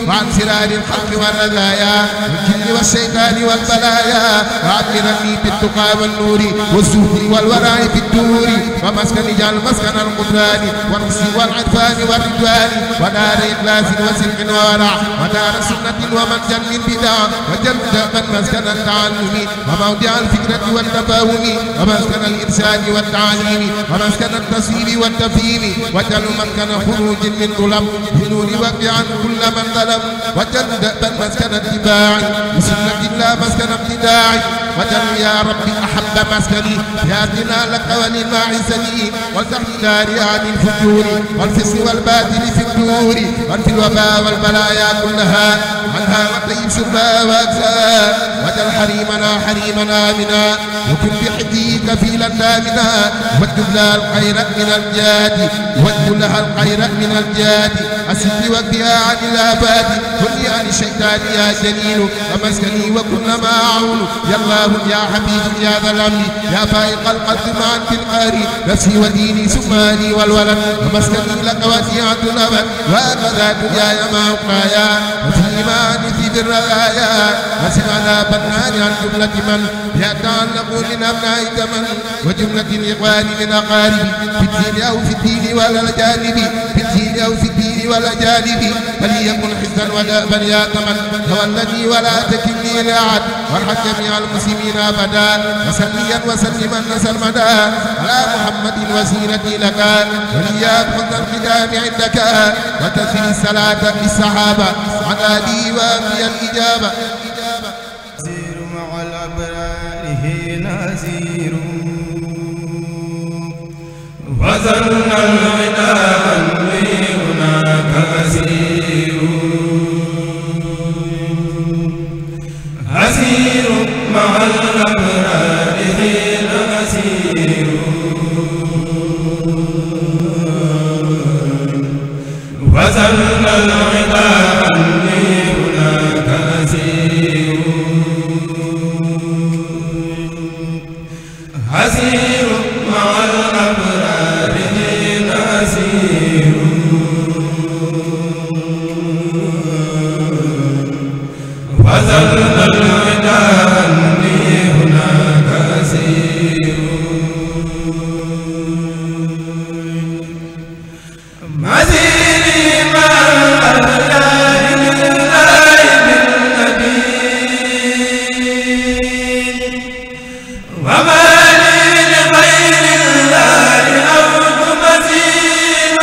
وعن سرار الحق والرذايا والجن والشيطان والبلايا وعمرني بالتقى والنور والزهد والورع في الدور ومسكن اجعل مسكن القدران والحسن والعرفان والرضوان ودار إخلاص وسر صدق وورع ودار سنة ومنجا من بدع وجلب دابا مسكن التعلم وموضع الفكرة والتفاهم ومسكن الإرشاد والتعليم ومسكن التصوير والتفهيم وجل مسكن خروج من ظلم بنور وقعا كل من ظلم وجل دابا مسكن اتباع بسنة الله مسكن ابتداع وجل يا ربي أحب مسكني ياتنا لك وللماعسني والتحمل عن الفجور والفسق والباطل في الدور وانفي الوباء والبلايا كلها عنها وطيب شربا واكسا وجل حريمنا منا وكن بحديك في لندامنا واكتب لها الخير من الجاد واكتب لها الخير من الجاد أسد وقتها عن الآفات كن عن الشيطان يا جليل ومسكني وكن ما أعول يا الله يا حبيب يا ذا الأمر يا فائق القلب مع القهر نفسي وديني سماني والولد ومسكني لك وديعة الأبد وهكذا دنياي ما أقايا وفي إيماني في بالرغايا وسمعنا بنان عن جملة من يتعلق من أبناء من وجملة الإخوان من أقارب في الدين أو في الدين ولا الجانب في الدين أو في الدين ولا جانب فليكن حزنا ودابا يا تمن تولني ولا تكلني لأحد وارحم جميع المسلمين أبدا وسليا وسلما سرمدا على محمد وسيلتي لك وليا بحسن الختام عندك وتسري الصلاة للصحابة عدادي وأمي الإجابة نسير مع الأبرار نسير وزرنا الغداء هناك أسير مع الأبرار حين أسير وزرنا الغداء هناك أسير مع الأبرار حين أسير وزرنا الوداع أني هناك أسير مسيري مع الأبرار لله بالنبي وما لي لغير الله أرض مسير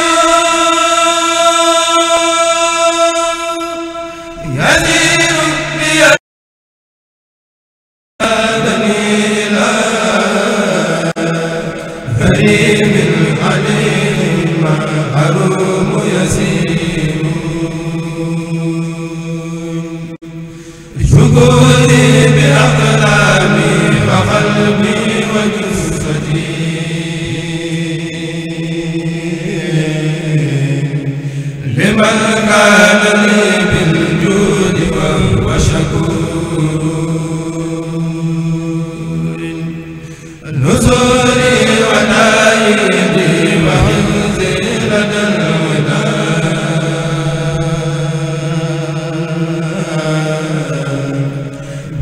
يسير بي كريم عليم محروم يسير شكوري بأقلامي وقلبي وجسدي لمن كان لي بالجود وهو شكور نزولي ونايدي وحفظي لدى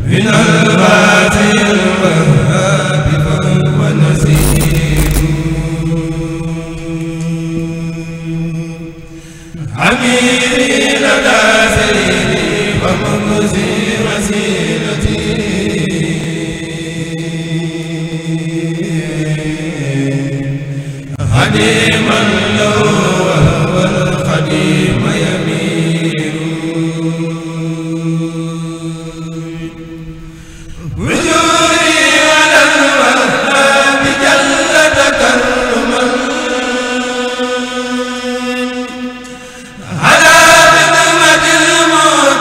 من الباطل الوهاب فهو نسير حميدي لدى سيدي ومنزي وسيلتي خديما له وهو الخديم يمير وجودي على الوهاب جل تكرما على خدمة المولى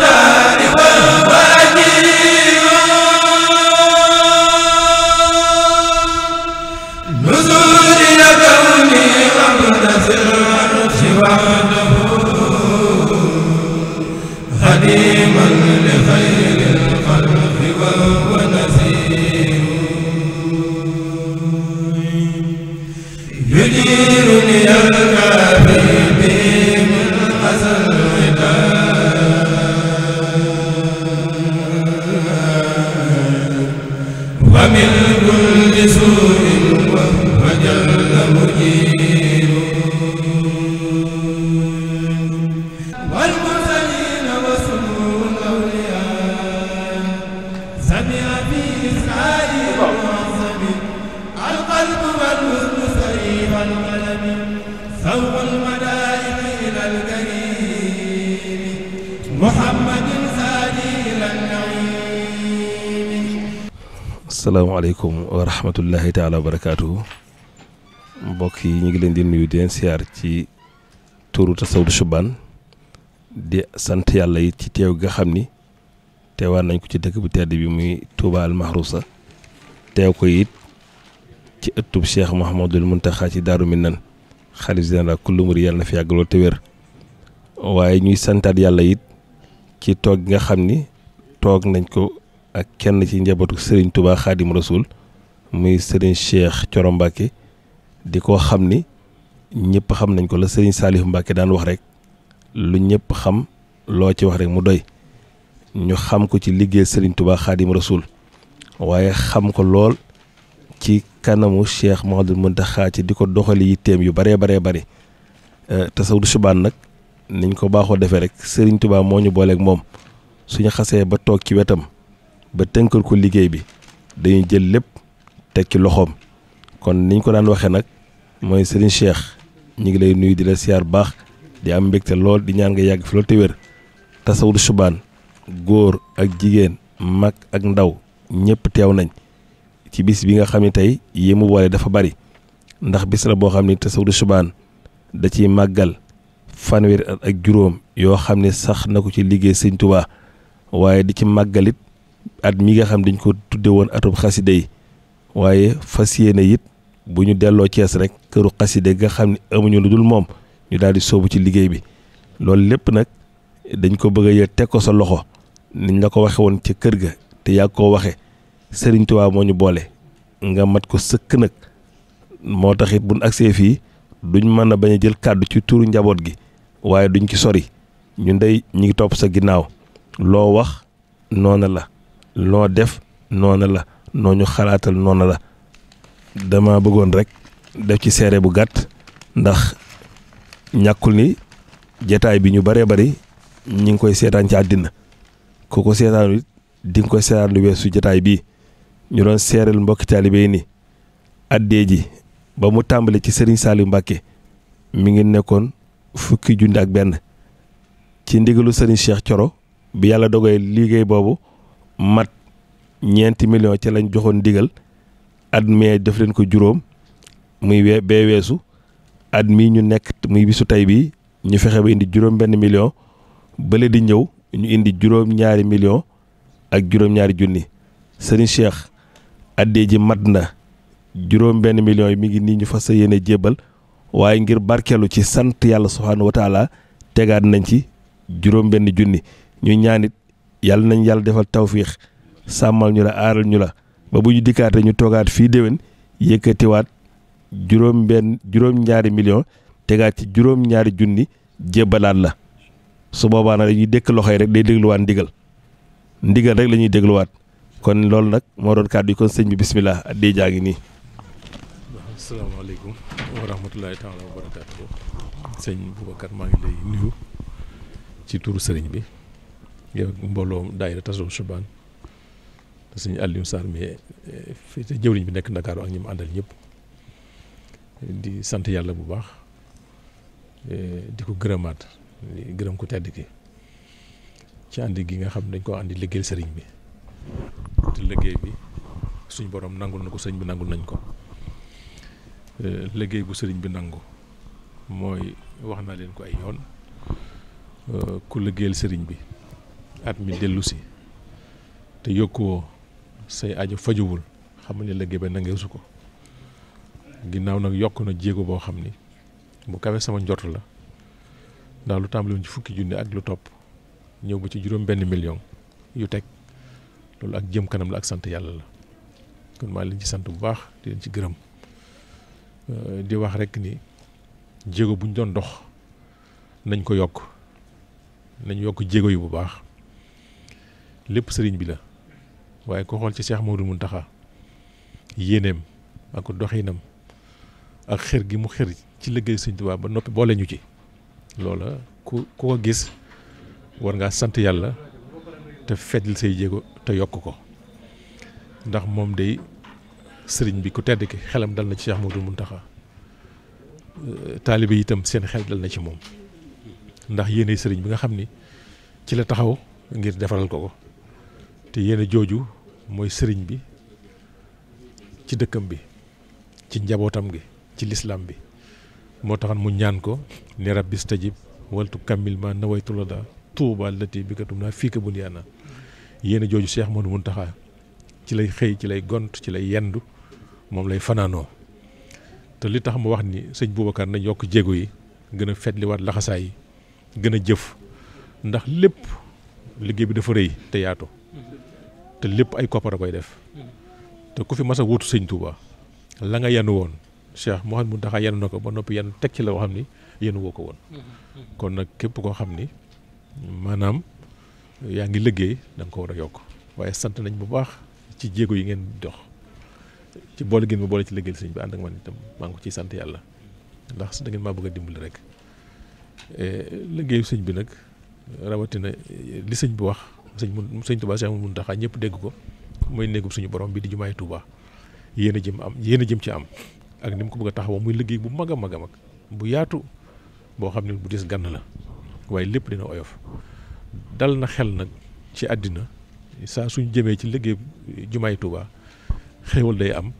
asalaamaaleykum wa rahmatullahi taala wa barakaatuhu. mbokk yi ñu ngi leen di nuyu di leen siyaar ci turu Tasawudu Chubaan di sant yàlla it ci teew nga xam ni teewaan nañ ko ci dëkk bu tedd bi muy Touba al Mahrousa teew ko it ci ëttub Cheikh Mouhamadul Mountakha ci Daaru Minaan xalif général kullu murid yàlla na fi yàggaloo te wér. waaye ñuy santaat yàlla it ci toog nga xam ni toog nañ ko ak kenn ci njabootu Serigne Touba Khadim Rasoul muy Serigne Cheikh Thioro Mbacké di ko xam ni ñëpp xam nañ ko la Serigne Saliou Mbacké daan wax rek lu ñëpp xam loo ci wax rek mu doy. ñu xam ko ci liggéey Serigne Touba Khadim Rasoul waaye xam ko lool ci kanamu Cheikh Mouhamadoul Mountakha ci di ko doxali yitteem yu baree bare Tasawudu Chubaan nag niñ ko baaxoo defee rek Serigne Touba moo ñu booleeg moom suñu xasee ba toog ci wetam ba tënkal ko liggéey bi dañuy jël lépp teg ci loxoom. kon niñ ko daan waxee nag mooy Serigne Cheikh ñu ngi lay nuyu di la siyaar baax di am mbégte lool di ñaan nga yàgg fi loolu te wér. Tasawudu Chubaan góor ak jigéen mag ak ndaw ñëpp teew nañ ci bis bi nga xam ne tey yi mu boole dafa bari ndax bis la boo xam ne Tasawudu Chubaan da ciy màggal fanweeri at ak juróom yoo xam ne sax na ko ci liggéey Sëñ Tuubaa waaye di ci màggalit at mi nga xam dañ ko tudde woon atub xaside yi waaye fas yéene it bu ñu delloo Cees rek këru xaside nga xam ne amuñu lu dul moom ñu daal di soobu ci liggéey bi loolu lépp nag dañ ko bëgg a yër teg ko sa loxo niñ la ko waxe woon ca kër ga te yàgg koo waxe Serigne Touba moo ñu boole nga mat ko sëkk nag moo tax it buñ agsee fii duñ mën a bañ a jël kàddu ci turu njaboot gi waaye duñ ci sori ñun day ñu ngi topp sa ginnaaw loo wax noona la loo def noona la noo ñu xalaatal noona la dama bëggoon rek def ci seere bu gàtt ndax ñàkkul ni jataay bi ñu baree bari ñi ngi koy seetaan ci àddina ku ko seetaan it di nga koy seetaan lu weesu jataay bii ñu doon seeral mbokki taalibe yi ni addee ji ba mu tàmbale ci Serigne Saliou Mbacké mi ngi nekkoon 10 junni ak benn ci ndigalu Serigne Cheikh Thioro bi yàlla dogee liggéey boobu mat 4 millions ci lañ joxoon ndigal at mee def leen ko juróom muy bee weesu at mii ñu nekk muy bisu tey bii ñu fexe ba indi juróom benn million bële di ñëw ñu indi juróom-ñaari million ak juróom-ñaari junni Serigne Cheikh addee ji mat na juróom benn million yi mi ngi nii ñu fas yéene jébbal waaye ngir barkeelu ci sant yàlla subhaanahu wa taala tegaat nañ ci juróom benn junni ñu ñaanit yàlla nañ yàlla defal tawfiix sàmmal ñu la aaral ñu la ba bu ñu dikkaate ñu toogaat fii déwén yëkkatiwaat juróom-ñaari million tegaat ci juróom-ñaari junni jébbalaat la su boobaa nag dañuy dékk loxo yi rek day dégluwaat ndigal rek la ñuy dégluwaat kon loolu nag moo doon kàddu yi kon sëñ bi bismillah addee jaa ngi nii. asalaamaaleykum wa rahmatulahi taala wa barakaatu. sëñ Boubacar maa ngi lay nuyu ci turu sëriñ bi yow mbooloo daayira Tasawudu Chubaan te sëñ Aliou Sarr mi fii te jëwriñ bi nekk Ndakaaru ak ñi mu àndal ñëpp di sant yàlla bu baax di ko gërëmaat di gërëm ko tedd ki ci àndi gi nga xam dañ koo àndi liggéeyal sëriñ bi te liggéey bi suñ borom nangul na ko sëriñ bi nangul nañ ko liggéey bu sëriñ bi nangu mooy wax naa leen ko ay yoon ku liggéeyal sëriñ bi at mi dellu si te yokkuwoo say aajo fajuwul xam ne liggéey ba nangeesu ko ginnaaw nag yokk na jéego boo xam ni bu kawe sama njort la ndax lu tàmbali woon ci 10 junni ak lu topp ñëw ba ci juróom benn million yu teg loolu ak jëm kanam la ak sant yàlla la kon maa leen ci sant bu baax di leen ci gërëm di wax rek ni jéego bu ñu doon dox nañ ko yokk jéego yi bu baax lépp sëriñ bi la waaye ko xool ci Cheikh Mouhamadoul Mountakha yéeneem ak doxinam ak xër gi mu xër ci liggéey Sëriñ Tuubaa ba noppi boole ñu ci loola ku ko gis war ngaa sant yàlla te feddil say jéego te yokk ko ndax moom day sëriñ bi ku tedd ki xelam dal na ci Cheikh Mouhamadoul Mountakha taalibe itam seen xel dal na ci moom ndax yéene sëriñ bi nga xam ni ci la taxaw ngir defaral ko te yéene jooju mooy sëriñ bi ci dëkkam bi ci njabootam gi ci lislaam bi moo taxan mu ñaan ko ne rabbi stajib waltu kammil ma nawaytu la daa tuuba lati bi katum naa fii ka bunyaana yéene jooju Cheikh Mouhamadou Mountakha ci lay xëy ci lay gont ci lay yendu moom lay fanaanoo te li tax mu wax ni sëñ Boubacar nañ yokk jéego yi gën a fetliwaat laxasaay yi gën a jëf ndax lépp liggéey bi dafa rëy te yaatu te lépp ay koppar a koy def te ku fi mas a wuutu sëñ Touba la nga yenu woon Cheikh Mouhamadou Mountakha yenu na ko ba noppi yenu teg ci la xam ni yenu woo ko woon kon nag képp koo xam ni maanaam yaa ngi liggéey da nga ko war a yokk waaye sant nañ bu baax ci jéego yi ngeen dox ci boole ngeen ma boole ci liggéeyal sëñ bi ànd ak man itam maa ngi ko ciy sant yàlla ndax da ngeen maa bëgg a dimbali rek liggéeyu sëñ bi nag rawatina li sëñ bi wax sëñ Touba Cheikh Mouhamadou Mountakha ñëpp dégg ko mooy néegub suñu borom bi di jumaay Touba yéen a jëm ci am ak ni mu ko bëgg a taxawoo muy liggéey bu mag a mag a mag bu yaatu boo xam ne bu dis gann la waaye lépp dina oyof dal na xel nag ci àddina saa suñ jëmee ci liggéey jumaay Touba xéewal day am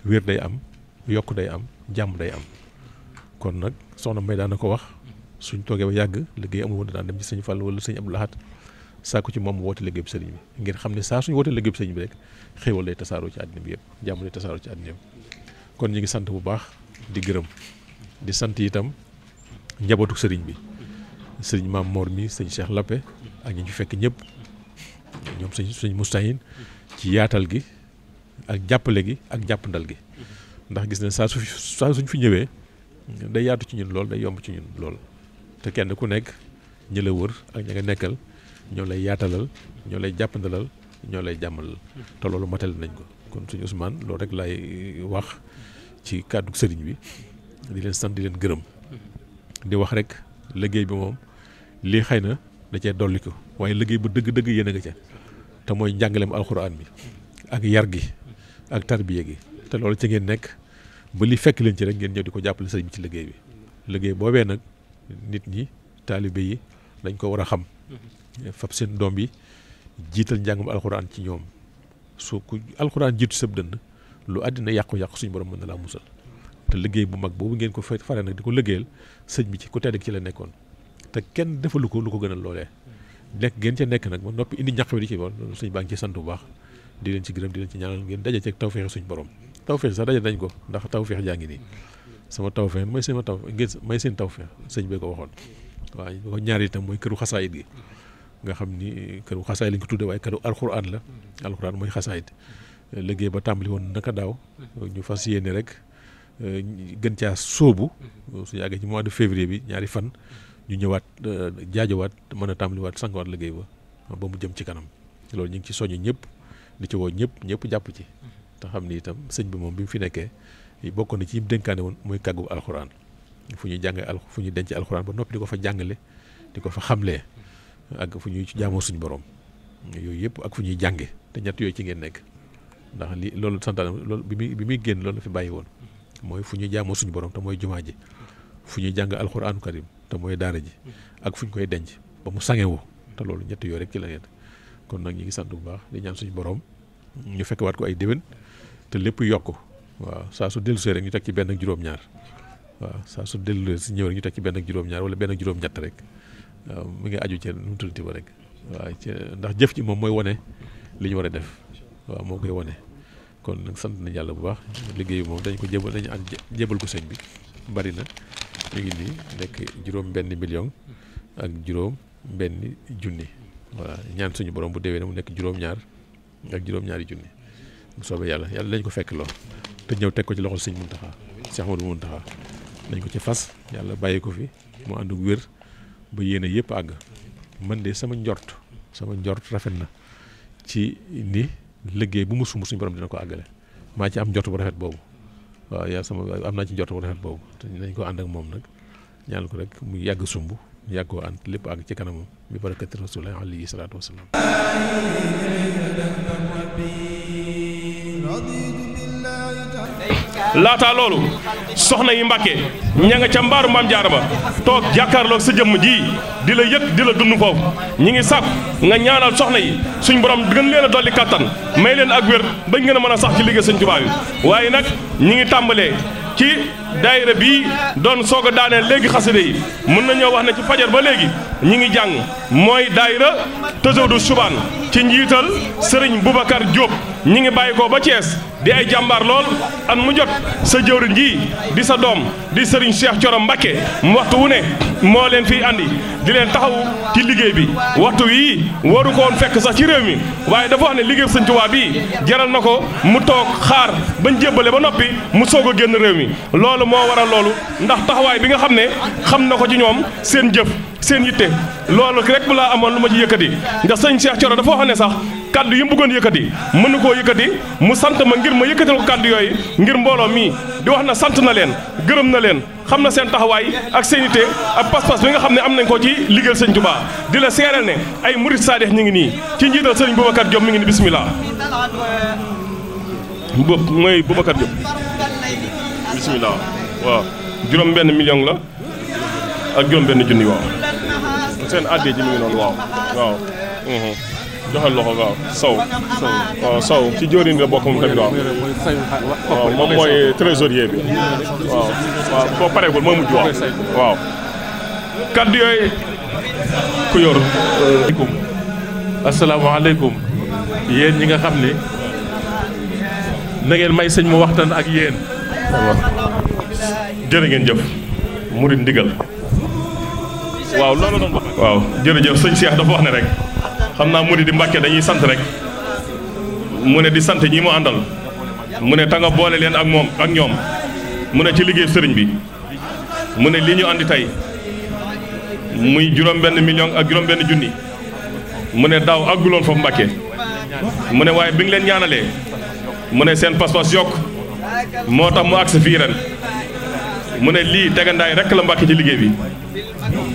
wér day am yokk day am jàmm day am kon nag soxna May daan na ko wax suñ toogee ba yàgg liggéey amul woon daan dem ci sëñ Fall wala sëñ Abdou Lahad saako ci moom woote liggéey bu sëriñ bi ngir xam ne saa suñu woote liggéey bu sëriñ bi rek xéewal day tasaaroo ci àddina bi yëpp jàmm day tasaaroo ci àddina bi kon ñu ngi sant bu baax di gërëm di sant itam njabootu sëriñ bi sëriñ Maam Mor mi sëñ Cheikh Lappé ak ñi ñu fekk ñëpp ñoom sëñ Moustahine ci yaatal gi ak jàppale gi ak jàppandal gi ndax gis ne saa suñ fi ñëwee day yaatu ci ñun lool day yomb ci ñun lool te kenn ku nekk ñi la wër ak ña nga nekkal ñoo lay yaatalal ñoo lay jàppandalal ñoo lay jàmmalal te loolu matal nañ ko kon suñu Ousmane loolu rek laay wax ci kàddu sëriñ bi di leen sant di leen gërëm di wax rek liggéey bi moom lii xëy na da cee dolli ko waaye liggéey bu dëgg-dëgg yéen a nga ca te mooy njàngaleem alxuraan bi ak yar gi ak tarbiya gi te loolu ci ngeen nekk ba li fekk leen ci rek ngeen ñëw di ko jàppale sëriñ bi ci liggéey bi liggéey boobee nag nit ñi taalibe yi dañ ko war a xam fab seen doom yi jiital njàngum alxuraan ci ñoom su ku alxuraan jiitu sëb dënd lu àddina yàqu-yàqu suñu borom mën na laa musal te liggéey bu mag boobu ngeen ko fare nag di ko liggéeyal sëñ bi ci ku tedd ci la nekkoon te kenn defalu ko lu ko gënal loolee nekk ngeen ca nekk nag ba noppi indi ñaq bi di ci woon loolu sëñ baa ngi ci sant bu baax di leen ci gërëm di leen ci ñaanal ngeen daje ceeg tawfeex suñu borom tawfeex sax daje nañ ko ndax tawfeex jaa ngi nii sama tawfeex mooy sama taw ngeen may seen tawfeex sëñ bee ko waxoon waaw ko ñaar itam mooy këru xasaayit gi nga xam ni këru xasaayit lañ ko tudde waaye këru alxuraan la alxuraan mooy xasaayit liggéey ba tàmbali woon naka daaw ñu fas yéene rek gën caa sóobu su yàggee ci mois de février bi ñaari fan ñu ñëwaat jaajowaat mën a tàmbaliwaat sangawaat liggéey ba mu jëm ci kanam loolu ñu ngi ci soññ ñëpp di ci woo ñëpp jàpp ci te xam ni itam sëñ bi moom bi mu fi nekkee bokk na ci yim dénkaane woon muy kàggu alxuraan fu ñuy jàng fu ñuy denc alxuraan ba noppi di ko fa jàngale di ko fa xamlee ak fu ñuy jaamoo suñu borom yooyu yëpp ak fu ñuy jànge te ñett yooyu ci ngeen nekk ndax li loolu santaane loolu bi muy génn loolu la fi bàyyi woon mooy fu ñuy jaamoo suñu borom te mooy jumaa ji fu ñuy jàng alxuraanu karim te mooy daara ji ak fu ñu koy denc ba mu sangewu te loolu ñett yooyu rek ci la ngeen kon nag ñu ngi sant bu baax di ñaan suñu borom ñu fekkewaat ko ay déwén te lépp yokk waaw saa su dellusee rek ñu teg ci benn ak juróom-ñaar waaw saa su dellusee ñëw rek ñu teg ci benn ak juróom-ñaar wala benn ak juróom-ñett rek waaw mu ngi aju ci nu mu tuddati ba rek waaw ci ndax jëf ci moom mooy wane li ñu war a def waaw moo koy wane kon nag sant nañ yàlla bu baax liggéey moom dañ ko jébal dañu ànd jébal ko sëñ bi bari na ñu ngi nii nekk juróom-benn million ak juróom-benn junni voilà ñaan suñu borom bu déwee ne mu nekk juróom-ñaar ak juróom-ñaari junni bu soobee yàlla dañ ko fekk loo te ñëw teg ko ci loxol sëñ Mountakha Cheikh Ahmadou Mountakha dañ ko ci fas yàlla bàyyi ko fi mu ànd ak wér ba yéene yëpp àgg man de sama njort rafet na ci ni liggéey bu mu sumb suñu borom dina ko àggale maa ci am njort bu rafet boobu waaw am naa ci njort bu rafet boobu te nañ ko ànd ak moom nag ñaan ko rek mu yàgg sumb yàgg koo ànd lépp àgg ci kanamam bi barakati rasulillah alayhi salaatu wasalaam رضيت بالله laataa loolu soxna yi Mbàkke ña nga ca mbaaru Maam Jaara ba toog jàkkaarloog sa jëmm ji di la yëg di la dund foofu ñi ngi sàkku nga ñaanal soxna yi suñ borom gën leen a dolli kattan may leen ak wér bañ gën a mën a sax ci liggéey Sëñ Tuubaa bi waaye nag ñi ngi tàmbalee ci daayira bii doon soog a daaneel léegi xasida yi mën nañoo wax ne ci fajar ba léegi ñi ngi jàng mooy daayira Tazawudu Subaan ci njiital Sëriñ Boubacar Diop ñi ngi bàyyi ko ba Thiès di ay jàmbaar lool an mu jot sa jëwriñ ji di sa doom di Sëriñ Cheikh Thioro Mbacké mu waxtu wu ne moo leen fiy andi di leen taxawu ci liggéey bi waxtu yii waru ko woon fekk sax ci réew mi waaye dafa wax ne liggéey Sëñ Tuubaa bi jaral na ko mu toog xaar bañ jébbale ba noppi mu soog a génn réew mi loolu moo waral loolu ndax taxawaay bi nga xam ne xam na ko ci ñoom seen jëf seen yitte loolu rek bu laa amoon lu ma ci yëkkati ndax Sëñ Cheikh Thioro dafa wax ne sax kaddu yi mu bëggoon yëkkati mënu koo yëkkati mu sant ma ngir ma yëkkatal ko kaddu yooyu ngir mbooloo mii di wax na sant na leen gërëm na leen xam na seen taxawaay ak seen yitte ak pas-pas bi nga xam ne am nañ ko ci liggéeyal Sëñ Tuubaa di la seereel ne ay murit saadix ñu ngi nii ci njiital Sëriñ Boubacar Diop mi ngi ni bismillah bopp mooy Boubacar Diop bismillah waaw juróom benn million la ak juróom benn junni waaw seen addee ji mi ngi noonu waaw joxal loxo waaw Sow ci jóorin la bokk moom tamit waaw moom mooy trésorier bi waaw boo pareegul moo mujj waaw kaddu yooyu ku yor asalaamaaleykum yéen ñi nga xam ne na ngeen may sëñ mu waxtaan ak yéen jërë ngeen jëf murid ndigal waaw loolu doon waaw jërëjëf sëñ Cheikh dafa wax ne rek xam naa murid di Mbàkke dañuy sant rek mu ne di sant ñi mu àndal mu ne ta nga boole leen ak moom ak ñoom mu ne ci liggéey sëriñ bi mu ne li ñu andi tey muy juróom benn million ak juróom benn junni mu ne daaw àgguloon foofu Mbàkke mu ne waaye bi nga leen ñaanalee mu ne seen pas-pas yokk moo tax mu agsi fii ren mu ne lii tegandaay rek la Mbàkke ci liggéey bi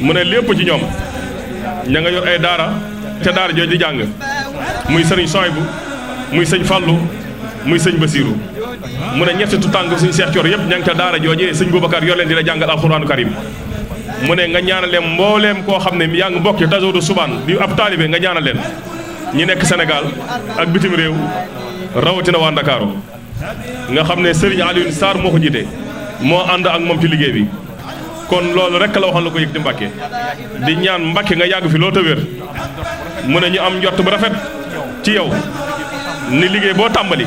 mu ne lépp ci ñoom ña nga yor ay daara ca daara jooju di jàng muy sëriñ Soybu muy sëñ Fallu muy sëñ Basiiru mu ne ñetti tutànk suñu Cheikh Thioro yëpp ña ngi ca daara jooju sëñ Boubacar yor leen di la jàngal alxuraanu karim mu ne nga ñaanal leen mbooleem koo xam ne yaa ngi bokk ci Tazawudu Subaan di ab taalibe nga ñaanal leen ñi nekk Sénégal ak bitim réew rawatina waa Ndakaaru nga xam ne Serigne Alioune Sarr moo ko jiite moo ànd ak moom ci liggéey bi kon loolu rek la waxoon la ko yëg di Mbàkke di ñaan Mbàkke nga yàgg fi loo ta wér mu ne ñu am njott bu rafet ci yow ni liggéey boo tàmbali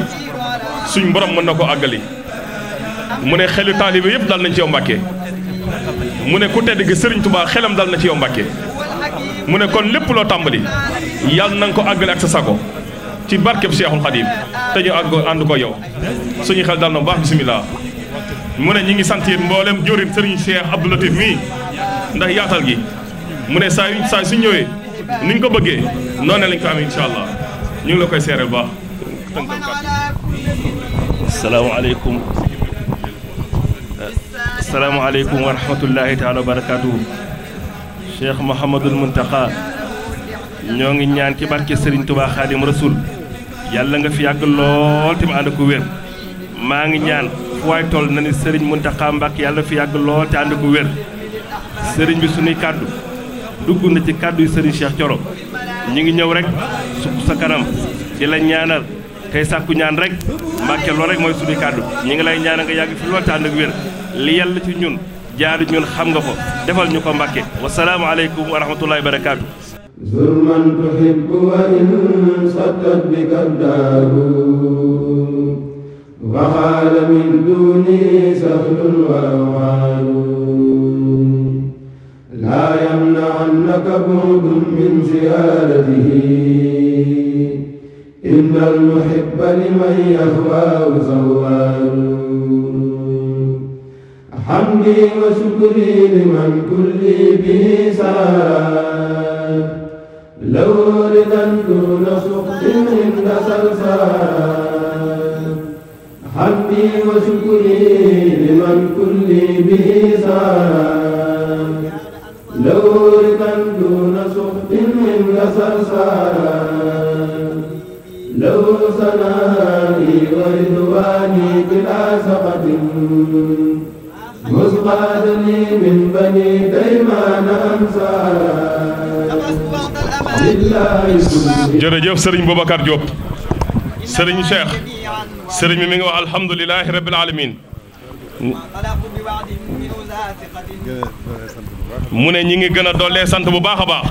suñ borom mën na ko àggali mu ne xelu taalibe yëpp dal nañ ci yow Mbàkke mu ne ku tedd gi Serigne Touba xelam dal na ci yow Mbàkke mu ne kon lépp loo tàmbali yàlla na nga ko àggale ak sa sago ci barkeb Cheikhul Khadim te ñu ànd ko yow suñu xel dal na bu baax bisimilah. mu ne ñi ngi sant yéen mboolem jóorin Serigne Cheikh Abdou Latif mii ndax yaatal gi mu ne saa su ñëwee ni ñu ko bëggee noonu lañ ko amee incha allah ñu ngi la koy seereel baax. asalaamaaleykum wa rahmatullahi taala wa barakaatuhu. Cheikh Mouhamadul Mountakha ñoo ngi ñaan ci barke Serigne Touba Khadim Rasoul yàlla nga fi yàgg lool te mu ànd ko wér. maa ngi ñaan fu waay toll na ni Serigne Mountakha Mbacké yàlla fi yàgg lool te ànd ko wér. Serigne bi suñuy kàddu dugg na ci kàddu yu Serigne Cheikh Thioro ñi ngi ñëw rek sukk sa kanam di la ñaanal tey sàkku ñaan rek Mbacké lool rek mooy suñuy kàddu ñi ngi lay ñaanal nga yàgg fi lool te ànd ak wér li yàlla ci ñun jaadu ñun xam nga ko defal ñu ko Mbacké wasalaamu aleykum wa rahmatullahi wa barakaatu. zulman tuhibbu wa in sattat bika daaru wa xaala min duni sahlun wa awaalu laa yamna'annaka bu'dun min ziyaaratihi inna al-muhibba liman yahwaahu zawwaalu hamdi wa shukri liman kulli bihi saar law ridan duna suxtin inda salsaal hamdi wa shukri liman kulli bihi saar law ridan duna suxtin inda salsaal لو سناني ورضواني بلا سخط مسقادني من بني ديمان أنصار jërëjëf Serigne Boubacar Diop Serigne Cheikh Serigne mi ngi wax alhamdulilahi rabbil alamin mu ne ñi ngi gën a dollee sant bu baax a baax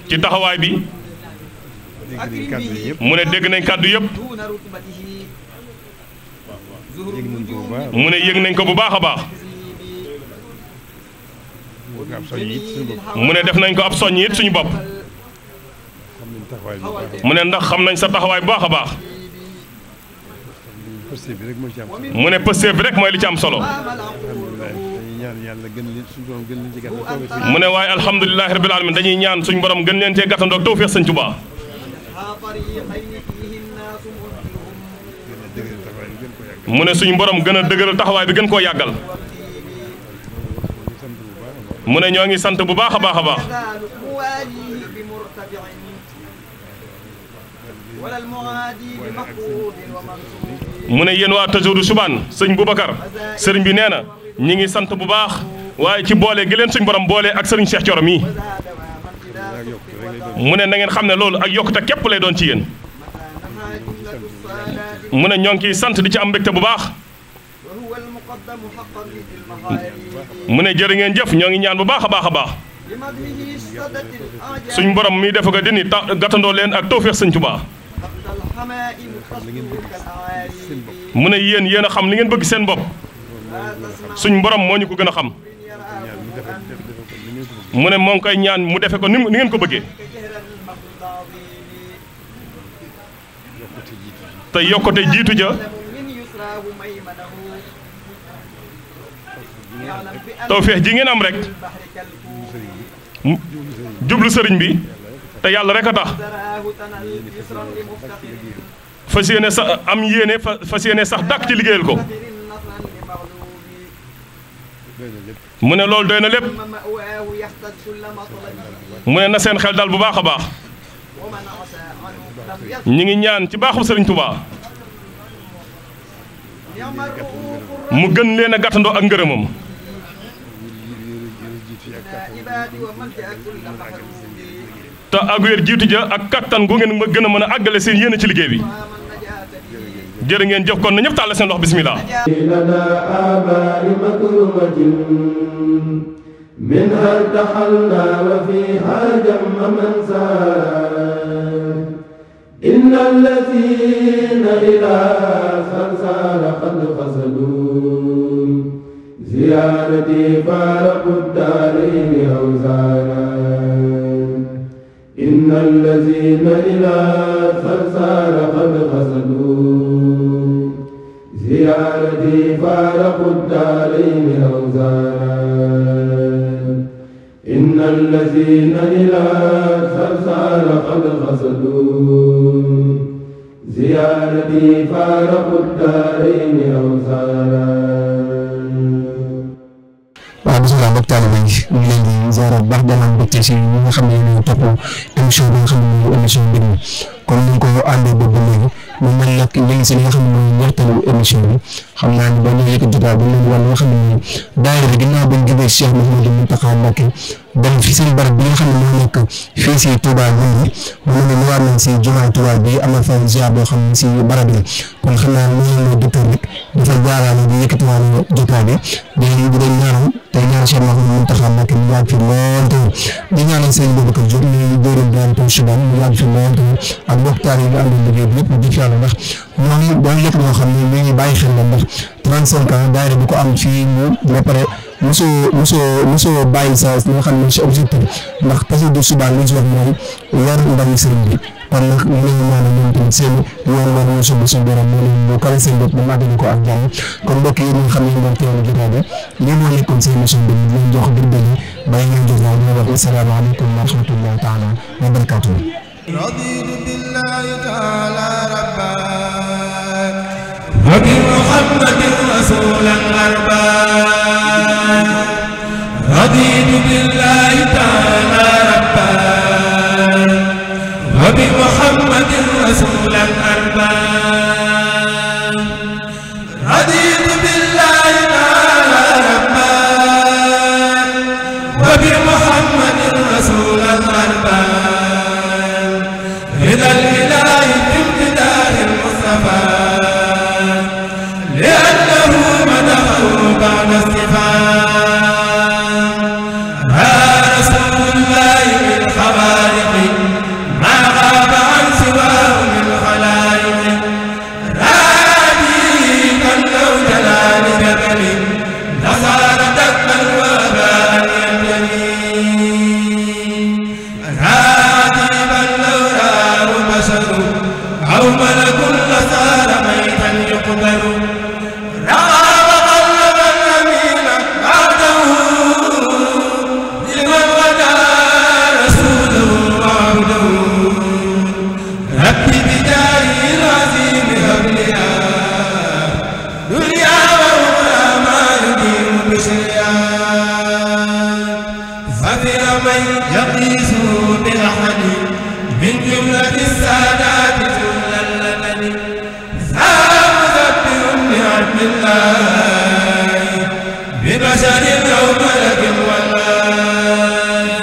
ci taxawaay bi mu ne dégg nañ kàddu yëpp mu ne yëg nañ ko bu baax a baax mu ne def nañ ko ab soññ it suñu bopp mu ne ndax xam nañ sa taxawaay bu baax a baax mu ne pëstéef bi rek mooy li ci am solo mu ne waaye alhamdulilahi rabbil alamin dañuy ñaan suñu borom gën leen cee gàttandoog tawfeex sëñ Tuubaa mu ne suñu borom gën a dëgëral taxawaay bi gën koo yàggal mu ne ñoo ngi sant bu baax a baax a baax mu ne yéen waa Tazawudu Subaan sëñ Boubacar sëriñ bi nee na ñi ngi sant bu baax waaye ci boole gi leen suñ borom boole ak sëriñ Cheikh Thioro mii mu ne na ngeen xam ne loolu ak yokkute képp lay doon ci yéen mu ne ñoo ngi ciy sant di ci am mbégte bu baax mu ne jërë ngeen jëf ñoo ngi ñaan bu baax a baax a baax suñ borom mi defa ko dini gàttandoo leen ak tawfeex sëñ Tuubaa mu ne yéen a xam li ngeen bëgg seen bopp suñ borom moo ñu ko gën a xam mu ne moo ngi koy ñaan mu defe ko ni ngeen ko bëggee te yokkute jiitu ja tawfeex ji ngeen am rek jublu sëriñ bi te yàlla rek a tax fas yéene sax am yéene fas yéene sax dàkk ci liggéeyal ko mu ne loolu doy na lépp mu ne na seen xel dal bu baax a baax ñi ngi ñaan ci baaxu sëriñ Tuubaa mu gën leen a gàttandoo ak ngërëmam te ak wér jiitu ja ak kattan gu ngeen gën a mën a àggale seen yéene ci liggéey bi jërë ngeen jëf kon na ñëpp tàll seen loxo bismillah منها ارتحلنا وفيها جم من سار إن الذين إلى سلسال قد قصدوا زيارتي فارقوا الدارين أوزارا إن الذين إلى سلسال قد قصدوا زيارتي فارقوا الدارين أوزارا إن الذين إلى سلسال قد قصدوا زيارتي فارقوا الدارين أوزارا. waaw bisimilah mbokk taalibe yi ñu ngi leen di ziara bu baax di am mbégte si ñi nga xam ne ñoo topp émission bi nga xam ne mooy émission mbir mi comme ni ñu ko àndee boobu léegi mu mel nag léegi si li nga xam ne mooy ñaarteelu émission bi xam naa ne ba ñu yëkkati jotaay bi ñu wan nga xam ne daayira bi ginnaaw bañ jubee Cheikh Mouhamadou Mountakha Mbacké dem fi seen barab bi nga xam ne moo nekk fii si Touba Ndindi mu ne ñëwaat nañ si jumaay Touba bi amal fa ziar boo xam ne si barab la kon xam naa ne mooy docteur rek dafa jaaraale di yëkkatiwaat jotaay bi di leen ñaanal tey ñaan Cheikh Mouhamadou Mountakha Mbacké mu yàgg fi lool te di ñaanal sëñ Boubacar Diop ñu dóorum daan taw suban mu yàgg fi lool te ak mboktaar yi nga àndoon liggéey bi yëpp di fi yàlla ndax ñoom doon lépp loo xam ne ñu ngi bàyyi xel la ndax 35 ans daayira bu ko am fii mu ba pare mosoo bàyyi sa li nga xam ne si objectif ndax Tazawudu Subaan li ñu si wax mooy yar ndaw sëriñ bi kon nag ñu leen ñaanal ñoom tamit seen yoon loolu ñu suñu suñu borom moo leen mu kawe seen bopp ba màggali ko ak jàmm kon mbokk yi ñu xam ne ñoom teewlu jotaay bi lii moo nekkoon seen émission bi ñu leen jox dig daje bàyyi ngeen jox naa wax asalaamaaleykum wa rahmatullahi taala wa barakatuh رضيت بالله تعالى ربا وبمحمد رسولا غربا رضيت بالله تعالى ربا وبمحمد أحد من جملة السادات جل اللبن سامذبر بعدل الله ببشر أو ملك والله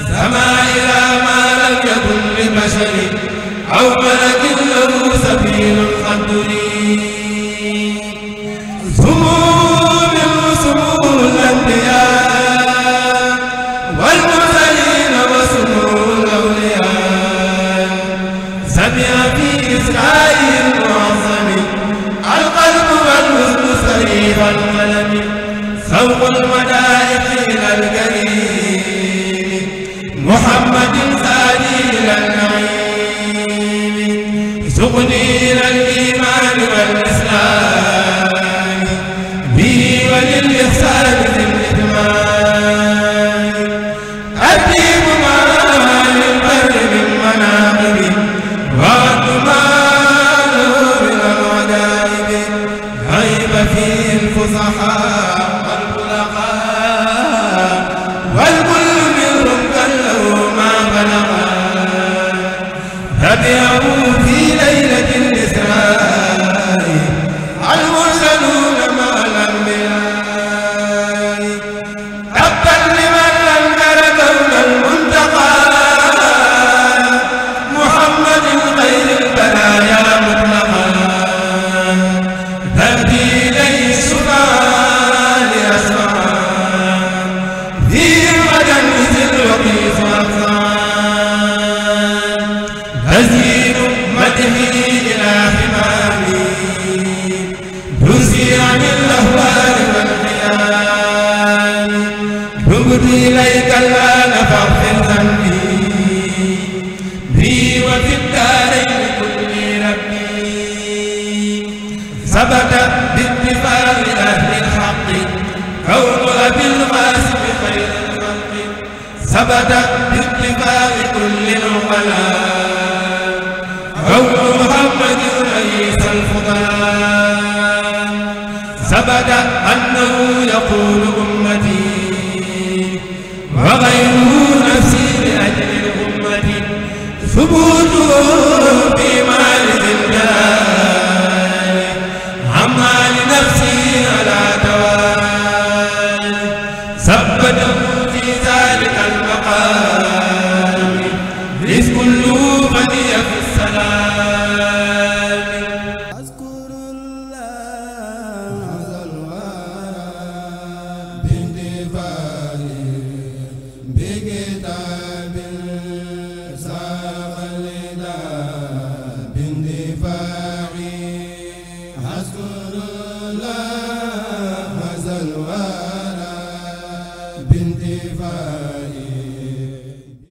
سما إلى ما لم يكن لبشر أو ملك له سبيل القدر سمو من سمو الأنبياء والمرسلين وسمو الأولياء سمع في إسرائيل المعظم القلب والوزن سريف القلم سوق المدائح إلى الكريم محمد سادي إلى النعيم سقني إلى الإيمان والإسلام به وللإحسان في الإتمام أديب ما للبر من مناقب وأد ما له من العجائب غيب فيه الفصحاء والبلغاء والكل منهم كله ما بلغا تبعوا في ليلة الإسراء المرسلون مع الأنبياء تبا لمن أنكر كون المنتقى محمد خير البرايا مطلقا تهدي إليه السبحان لأسمعا فيه غدا مثل وقيس أقصى تزيد مدحه إلى حمامي تزيع من الأهوال والخيال تبت إليك الآن فاغفر ذنبي بي وفي الدارين كل ربي ثبت باتفاق أهل الحق كون أبي القاسم خير الخلق ثبت باتفاق كل العقلاء كون محمد رئيس الفضلاء ثبت أنه يقول أمتي وغير